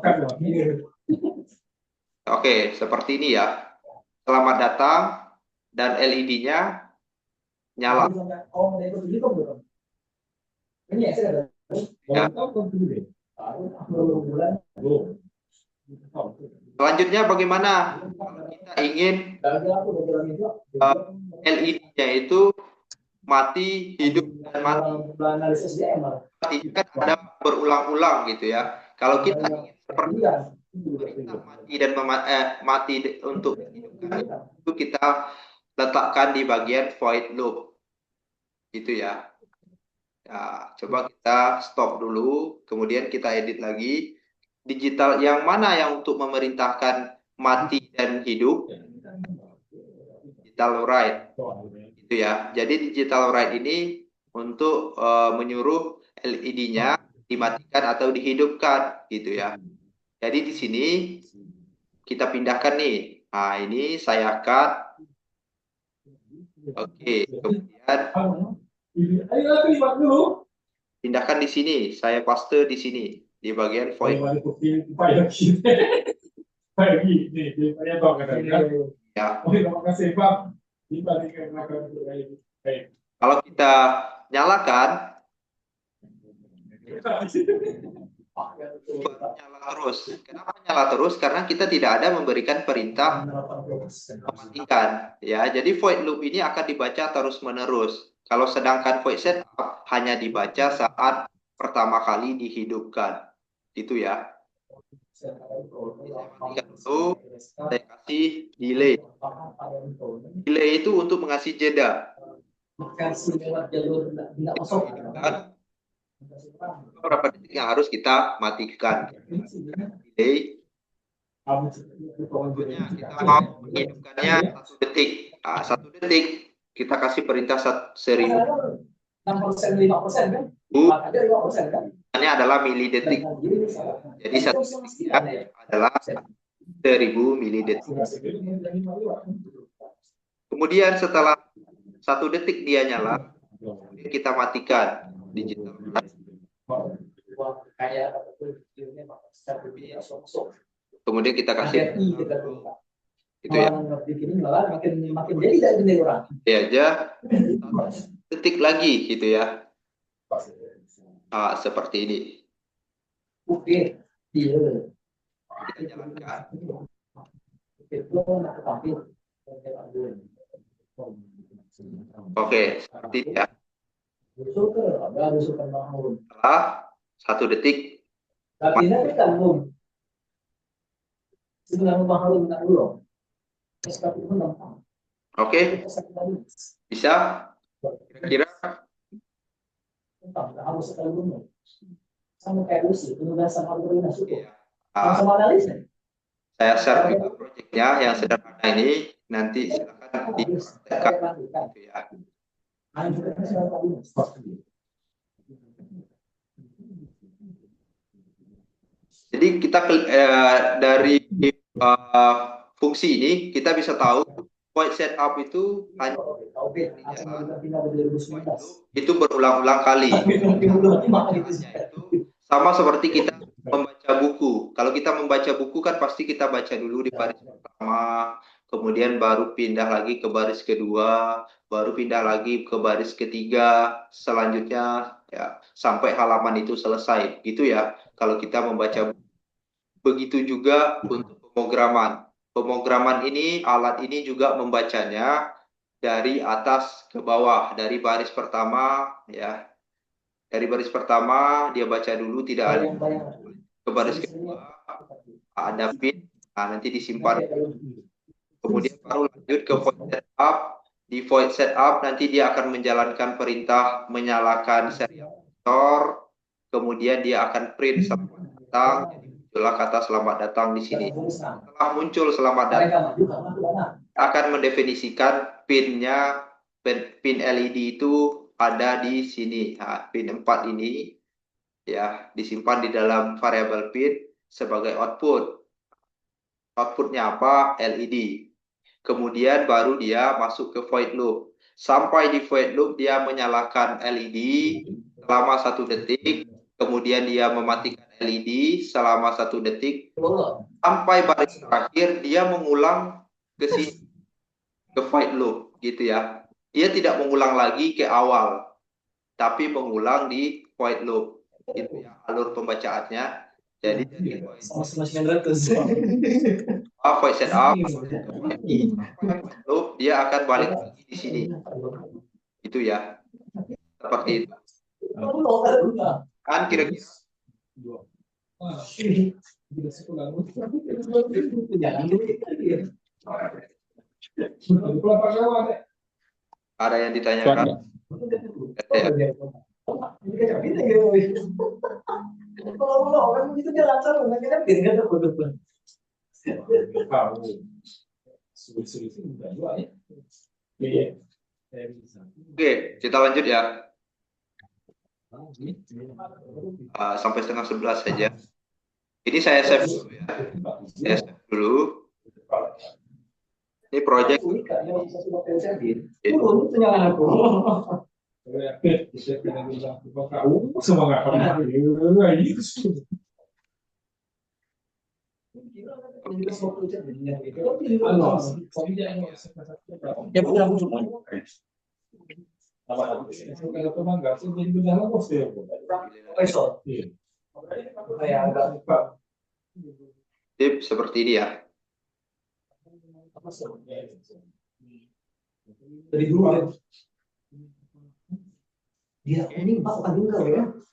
Oke, seperti ini ya. Selamat datang, dan LED-nya nyala. Ya. Selanjutnya bagaimana? Kalau kita ingin LED-nya itu mati, hidup, dan mati. Mati kan ada berulang-ulang gitu ya. Kalau kita ingin seperti perintah mati dan mati untuk dihidupkan, itu kita letakkan di bagian void loop, gitu ya. Nah, coba kita stop dulu, kemudian kita edit lagi. Digital yang mana yang untuk memerintahkan mati dan hidup? Digital write, gitu ya. Jadi digital write ini untuk menyuruh LED-nya dimatikan atau dihidupkan, gitu ya. Jadi di sini kita pindahkan nih. Nah, ini saya cut. Oke, kemudian pindahkan di sini. Saya paste di sini di bagian void. Ya. Kalau kita nyalakan, nyala terus. Kenapa nyala terus? Karena kita tidak ada memberikan perintah mematikan. Ya, jadi void loop ini akan dibaca terus menerus. Kalau sedangkan void setup hanya dibaca saat pertama kali dihidupkan, gitu ya. Saya matikan dulu, saya kasih delay. Delay itu untuk mengasih jeda. Beberapa detik yang harus kita matikan. Delay. Contohnya kita mau menghidupkannya 1 detik. Nah, 1 detik kita kasih perintah 1000. 6%, 5% kan? Ini adalah milidetik. Jadi 1 detiknya adalah 1000 milidetik. Kemudian setelah 1 detik dia nyala, kita matikan digital. Kemudian kita kasih gitu ya. Makin jadi tidak benar orang. Ya aja 1 detik lagi gitu ya. Nah, seperti ini. Oke. Iya. Kita jalankan. Oke, seperti ini ya. Setelah 1 detik. Artinya kita belum. Oke, bisa kira-kira saya share juga proyeknya yang sederhana ini, nanti silakan dipraktekkan gitu ya. Jadi kita dari fungsi ini kita bisa tahu void setup itu hanya itu berulang-ulang kali. Itu sama seperti kita membaca buku. Kalau kita membaca buku kan pasti kita baca dulu di baris pertama, kemudian baru pindah lagi ke baris kedua, baru pindah lagi ke baris ketiga, selanjutnya ya sampai halaman itu selesai, gitu ya. Kalau kita membaca buku. Begitu juga untuk pemrograman. Pemrograman ini, alat ini juga membacanya dari atas ke bawah, dari baris pertama ya. Dari baris pertama dia baca dulu, tidak ada, ke baris kedua ada pin, nah nanti disimpan. Kemudian baru lanjut ke void setup. Di void setup nanti dia akan menjalankan perintah menyalakan serial monitor, kemudian dia akan print selamat datang. Itulah kata selamat datang di sini. Setelah muncul selamat datang, akan mendefinisikan pinnya, pin LED itu ada di sini. Nah, pin 4 ini ya disimpan di dalam variabel pin sebagai output. Outputnya apa? LED. kemudian baru dia masuk ke void loop. Sampai di void loop dia menyalakan LED selama 1 detik, kemudian dia mematikan LED selama 1 detik, sampai baris terakhir dia mengulang ke sini, ke void loop gitu ya. Dia tidak mengulang lagi ke awal, tapi mengulang di void loop. Itu ya alur pembacaannya. Jadi dari Sama-sama 900. void setup loop dia akan balik lagi di sini. Itu ya. Seperti itu. Kan kira-kira ada yang ditanyakan? Oke, kita lanjut ya. Sampai 10:30 saja. Ini saya save dulu ya. Saya save dulu. Ini project. Tip seperti ini ya.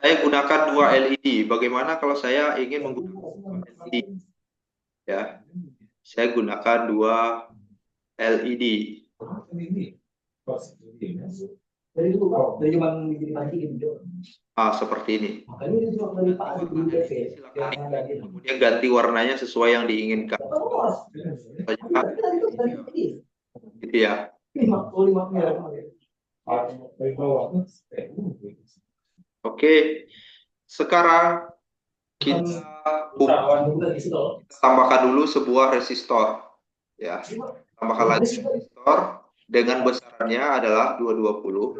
Saya gunakan 2 LED. Bagaimana kalau saya ingin menggunakan LED? Ya, saya gunakan 2 LED. Seperti ini. Kemudian ganti warnanya sesuai yang diinginkan. Gitu ya. Oke, sekarang kita tambahkan dulu sebuah resistor. Ya, tambahkan lagi resistor dengan besarannya adalah 220.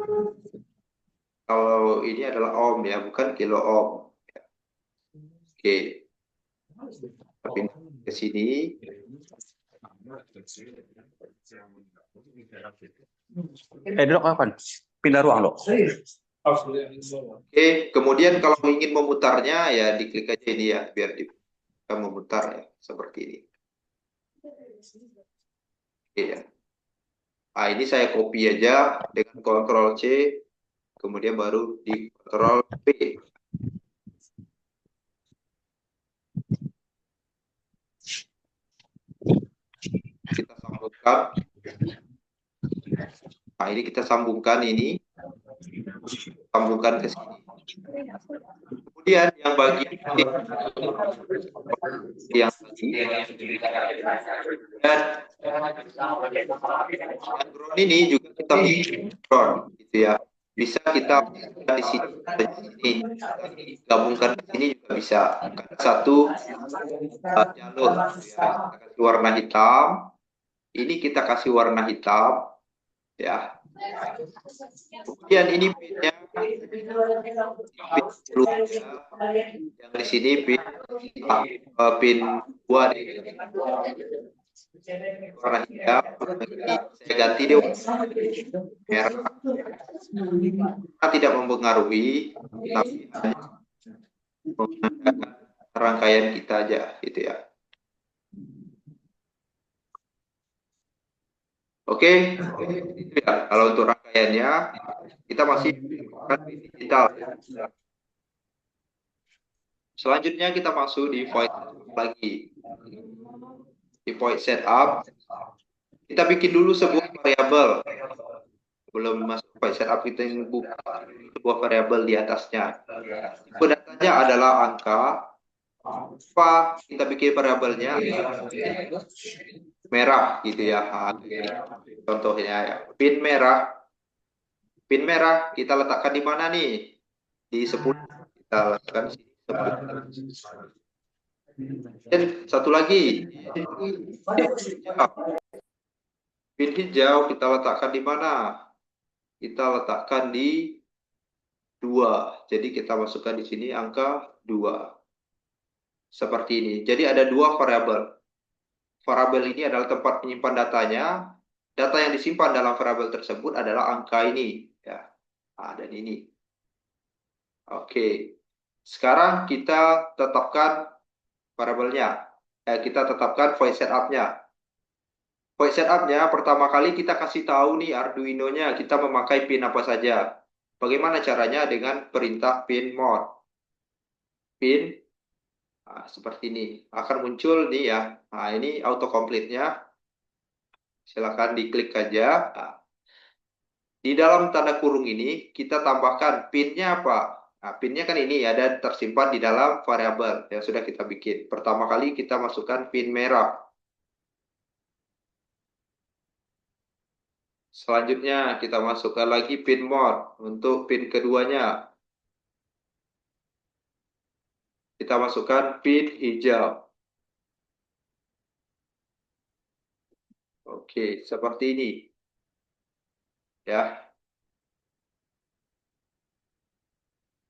Kalau ini adalah ohm ya, bukan kilo ohm. Oke, pindah ke sini. Dok, kan pindah ruang, Dok. Oke, kemudian kalau ingin memutarnya ya diklik aja ini ya, biar bisa memutar ya, seperti ini. Oke ya. Ini saya copy aja dengan Ctrl C, kemudian baru di Ctrl V. Kita sambungkan. Nah, ini kita sambungkan ini. Sambungkan ke sini. Kemudian yang bagian yang tadi dan ground ini juga kita bikin ground gitu ya. Bisa kita di sini, gabungkan di sini juga bisa. Satu jalur ya. Kita kasih warna hitam. Ini kita kasih warna hitam ya. Kemudian ini pinnya yang di sini pin 2 warna hitam. Saya ganti dia merah. Tidak mempengaruhi, tapi hanya menandakan rangkaian kita aja gitu ya. Oke, itu ya. Kalau untuk rangkaiannya kita masih menggunakan digital. Selanjutnya kita masuk di void lagi. Di void setup, kita bikin dulu sebuah variabel. Sebelum masuk void setup, kita buka sebuah variabel di atasnya. Input datanya adalah angka. Apa kita bikin variabelnya? Merah gitu ya. Contohnya ya, pin merah kita letakkan di mana nih? Di 10. Kita letakkan di 10. Dan satu lagi Pin hijau kita letakkan di mana? Kita letakkan di 2. Jadi kita masukkan di sini angka 2. Seperti ini. Jadi ada 2 variabel. Variabel ini adalah tempat penyimpan datanya. Data yang disimpan dalam variabel tersebut adalah angka ini. Ya. Nah, dan ini. Oke. Sekarang kita tetapkan variabelnya. Kita tetapkan void setup-nya. Void setup-nya pertama kali kita kasih tahu nih Arduino-nya kita memakai pin apa saja. Bagaimana caranya dengan perintah pin mod. Pin seperti ini akan muncul nih ya. Nah, ini autocomplete-nya. Silakan diklik aja. Nah, di dalam tanda kurung ini kita tambahkan pin-nya apa? Nah, pin-nya kan ini ada tersimpan di dalam variabel yang sudah kita bikin. Pertama kali kita masukkan pin merah. Selanjutnya kita masukkan lagi pin mod untuk pin keduanya. Kita masukkan pin hijau. Oke, seperti ini. Ya.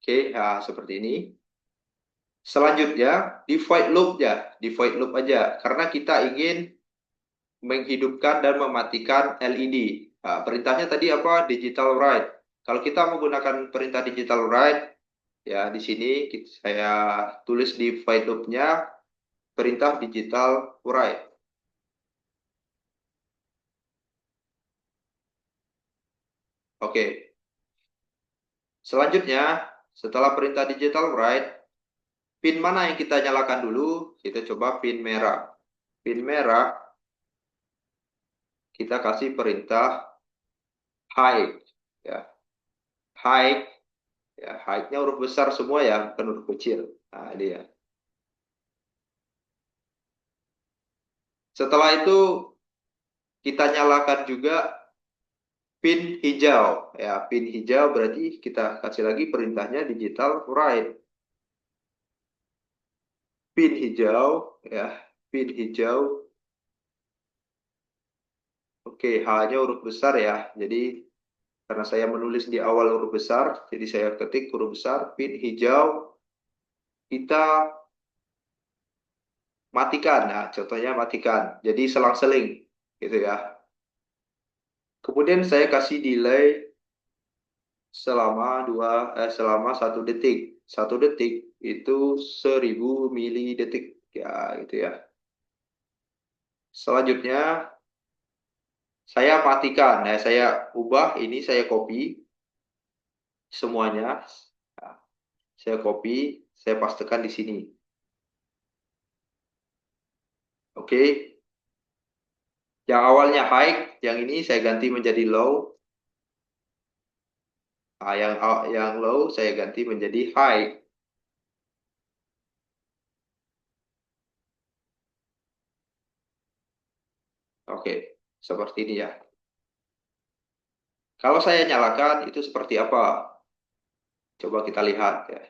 Oke, nah, seperti ini. Selanjutnya, di void loop ya, di void loop aja. Karena kita ingin menghidupkan dan mematikan LED. Nah, perintahnya tadi apa? Digital write. Kalau kita menggunakan perintah digital write, ya di sini saya tulis di void loop-nya perintah digital write. Oke. Selanjutnya, setelah perintah digital write, pin mana yang kita nyalakan dulu? Kita coba pin merah. Pin merah, kita kasih perintah high. Ya, high. Ya, high-nya huruf besar semua ya, bukan huruf kecil. Nah, dia. Setelah itu, kita nyalakan juga pin hijau. Ya, pin hijau berarti kita kasih lagi perintahnya digital write. Pin hijau, ya, pin hijau. Oke, H-nya huruf besar ya. Jadi karena saya menulis di awal huruf besar, jadi saya ketik huruf besar, pin hijau, kita matikan. Nah, contohnya matikan. Jadi selang-seling, gitu ya. Kemudian saya kasih delay selama 1 detik. 1 detik itu 1000 milidetik, ya, gitu ya. Selanjutnya saya matikan. Nah, saya ubah ini, saya copy semuanya. Nah, saya copy, saya pastekan di sini. Oke. Yang awalnya high, yang ini saya ganti menjadi low. Nah, yang low saya ganti menjadi high. Oke, seperti ini ya. Kalau saya nyalakan itu seperti apa? Coba kita lihat ya.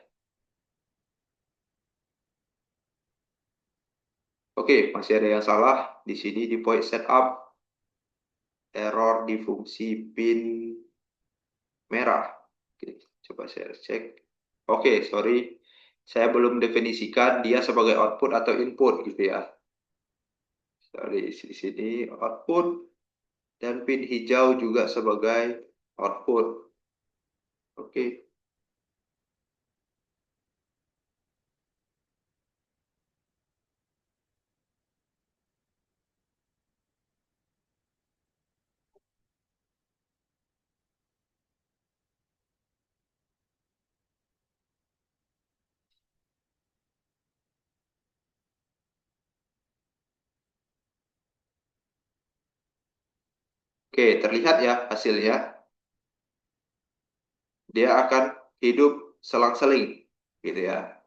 Oke, masih ada yang salah di sini di point setup, error di fungsi pin merah. Oke, coba saya cek. Oke, sorry. Saya belum definisikan dia sebagai output atau input gitu ya. Sorry, di sini output dan pin hijau juga sebagai output. Oke. Oke, terlihat ya hasilnya. Dia akan hidup selang-seling gitu ya.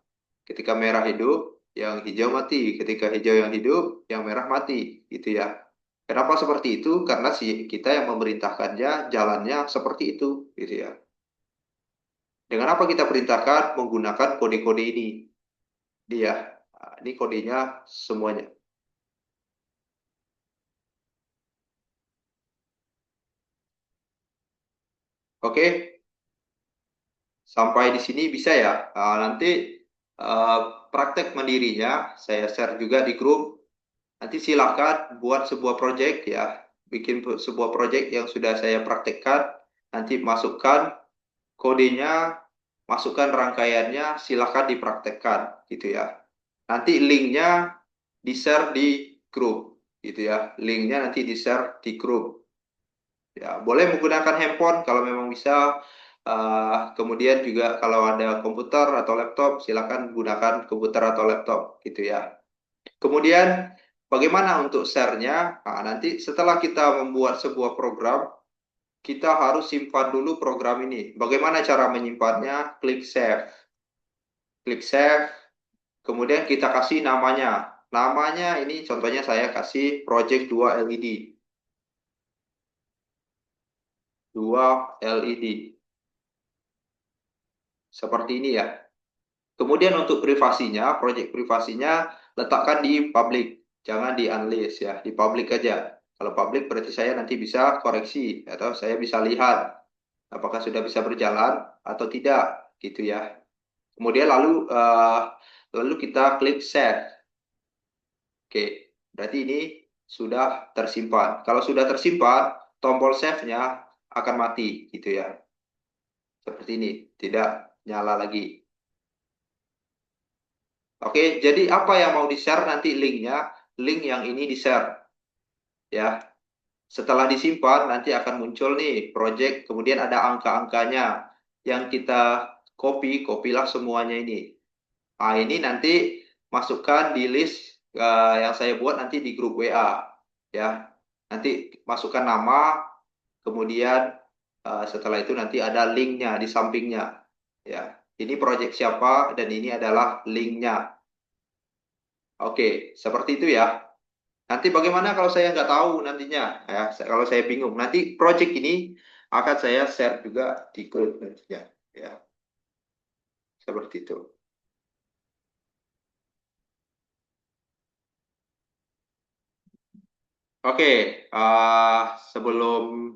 Ketika merah hidup, yang hijau mati. Ketika hijau yang hidup, yang merah mati gitu ya. Kenapa seperti itu? Karena kita yang memerintahkannya jalannya seperti itu gitu ya. Dengan apa kita perintahkan? Menggunakan kode-kode ini. Dia, nah, ini kodenya semuanya. Oke, sampai di sini bisa ya. Nanti praktek mandirinya saya share juga di grup. Nanti silakan buat sebuah project ya, bikin sebuah project yang sudah saya praktekkan. Nanti masukkan kodenya, masukkan rangkaiannya, silakan dipraktekkan gitu ya. Nanti linknya di-share di grup gitu ya. Linknya nanti di-share di grup. Ya, boleh menggunakan handphone kalau memang bisa. Kemudian juga kalau ada komputer atau laptop, silakan gunakan komputer atau laptop gitu ya. Kemudian bagaimana untuk share-nya? Nah, nanti setelah kita membuat sebuah program, kita harus simpan dulu program ini. Bagaimana cara menyimpannya? Klik save. Klik save. Kemudian kita kasih namanya. Namanya ini contohnya saya kasih project 2 LED. 2 LED. Seperti ini ya. Kemudian untuk privasinya, project privasinya letakkan di public, jangan di unlist ya, di public aja. Kalau public berarti saya nanti bisa koreksi atau saya bisa lihat apakah sudah bisa berjalan atau tidak, gitu ya. Kemudian lalu kita klik save. Oke, berarti ini sudah tersimpan. Kalau sudah tersimpan, tombol save-nya akan mati, gitu ya. Seperti ini, tidak nyala lagi. Oke, jadi apa yang mau di-share nanti linknya, link yang ini di-share ya. Setelah disimpan nanti akan muncul nih project, kemudian ada angka-angkanya yang kita copylah semuanya ini. Nah, ini nanti masukkan di list yang saya buat nanti di grup WA ya. Nanti masukkan nama, kemudian setelah itu nanti ada linknya di sampingnya ya. Ini project siapa dan ini adalah linknya. Oke, seperti itu ya. Nanti bagaimana kalau saya nggak tahu nantinya, ya, kalau saya bingung, nanti project ini akan saya share juga di grup nantinya, ya, seperti itu. Oke, sebelum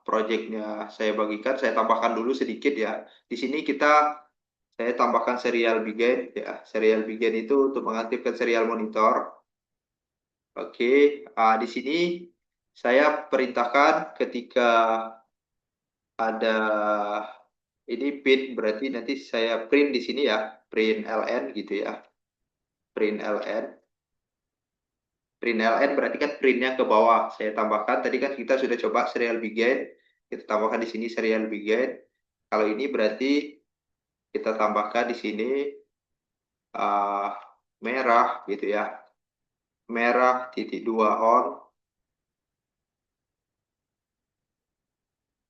projectnya saya bagikan, saya tambahkan dulu sedikit ya. Di sini saya tambahkan serial begin, ya, serial begin itu untuk mengaktifkan serial monitor. Oke, di sini saya perintahkan ketika ada ini pin berarti nanti saya print di sini ya, print ln gitu ya, print ln. Print ln berarti kan printnya ke bawah. Saya tambahkan tadi kan kita sudah coba serial begin, kita tambahkan di sini serial begin. Kalau ini berarti kita tambahkan di sini uh, merah gitu ya, merah titik 2 on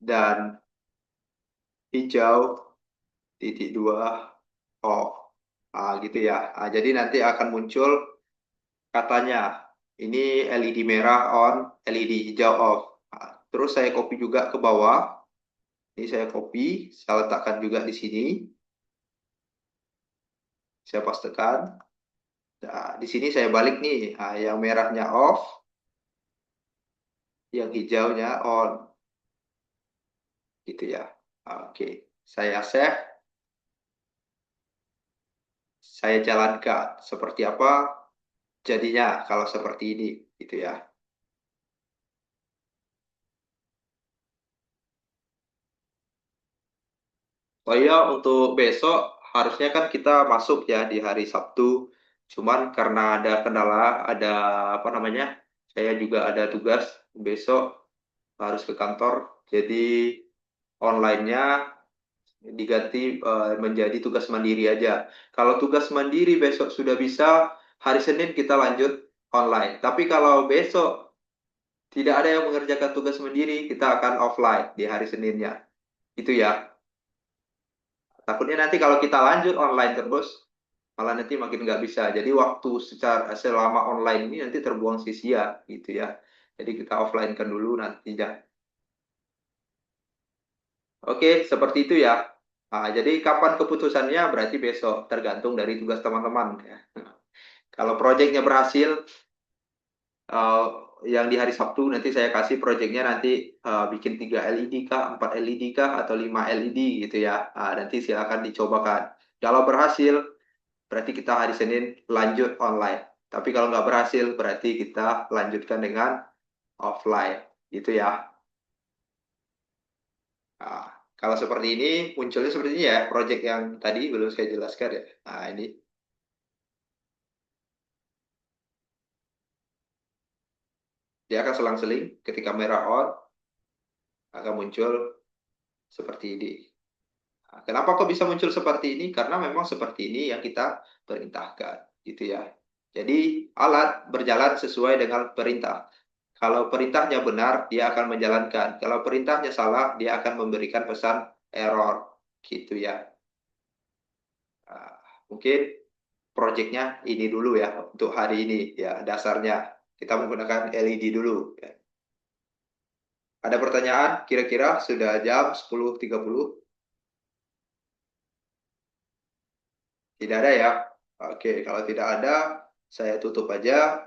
dan hijau titik 2 off. Gitu ya. Jadi nanti akan muncul katanya ini LED merah on, LED hijau off. Terus saya copy juga ke bawah. Ini saya copy, saya letakkan juga di sini. Saya pastekan. Nah, di sini saya balik nih, yang merahnya off, yang hijaunya on, gitu ya. Oke, saya save, saya jalankan. Seperti apa jadinya kalau seperti ini, gitu ya. Oh iya, untuk besok harusnya kan kita masuk ya di hari Sabtu. Cuman karena ada kendala, ada apa namanya? Saya juga ada tugas besok harus ke kantor. Jadi online-nya diganti menjadi tugas mandiri aja. Kalau tugas mandiri besok sudah bisa, hari Senin kita lanjut online. Tapi kalau besok tidak ada yang mengerjakan tugas mandiri, kita akan offline di hari Seninnya. Itu ya. Takutnya nanti kalau kita lanjut online terus, malah nanti makin nggak bisa. Jadi waktu selama online ini nanti terbuang sia-sia gitu ya. Jadi kita offline kan dulu nantinya. Oke, seperti itu ya. Jadi kapan keputusannya berarti besok, tergantung dari tugas teman-teman ya. Kalau proyeknya berhasil, eh, yang di hari Sabtu nanti saya kasih proyeknya nanti bikin 3 LED kah, 4 LED kah, atau 5 LED gitu ya. Nanti silakan dicobakan. Kalau berhasil, berarti kita hari Senin lanjut online. Tapi kalau nggak berhasil, berarti kita lanjutkan dengan offline. Gitu ya. Nah, kalau seperti ini, munculnya seperti ini ya, proyek yang tadi belum saya jelaskan ya. Nah, ini dia akan selang-seling ketika merah on, akan muncul seperti ini. Nah, kenapa kok bisa muncul seperti ini? Karena memang seperti ini yang kita perintahkan, gitu ya. Jadi alat berjalan sesuai dengan perintah. Kalau perintahnya benar, dia akan menjalankan. Kalau perintahnya salah, dia akan memberikan pesan error, gitu ya. Nah, mungkin proyeknya ini dulu ya untuk hari ini ya dasarnya kita menggunakan LED dulu. Ya. Ada pertanyaan? Kira-kira sudah jam 10.30? Tidak ada ya? Oke, kalau tidak ada, saya tutup aja.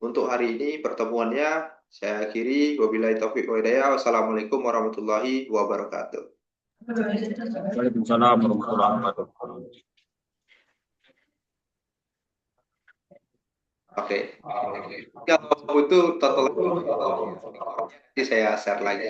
Untuk hari ini pertemuannya saya akhiri. Wabillahi taufiq wa hidayah. Wassalamualaikum warahmatullahi wabarakatuh. Waalaikumsalam warahmatullahi wabarakatuh. Oke. Kalau butuh total nanti saya share lagi.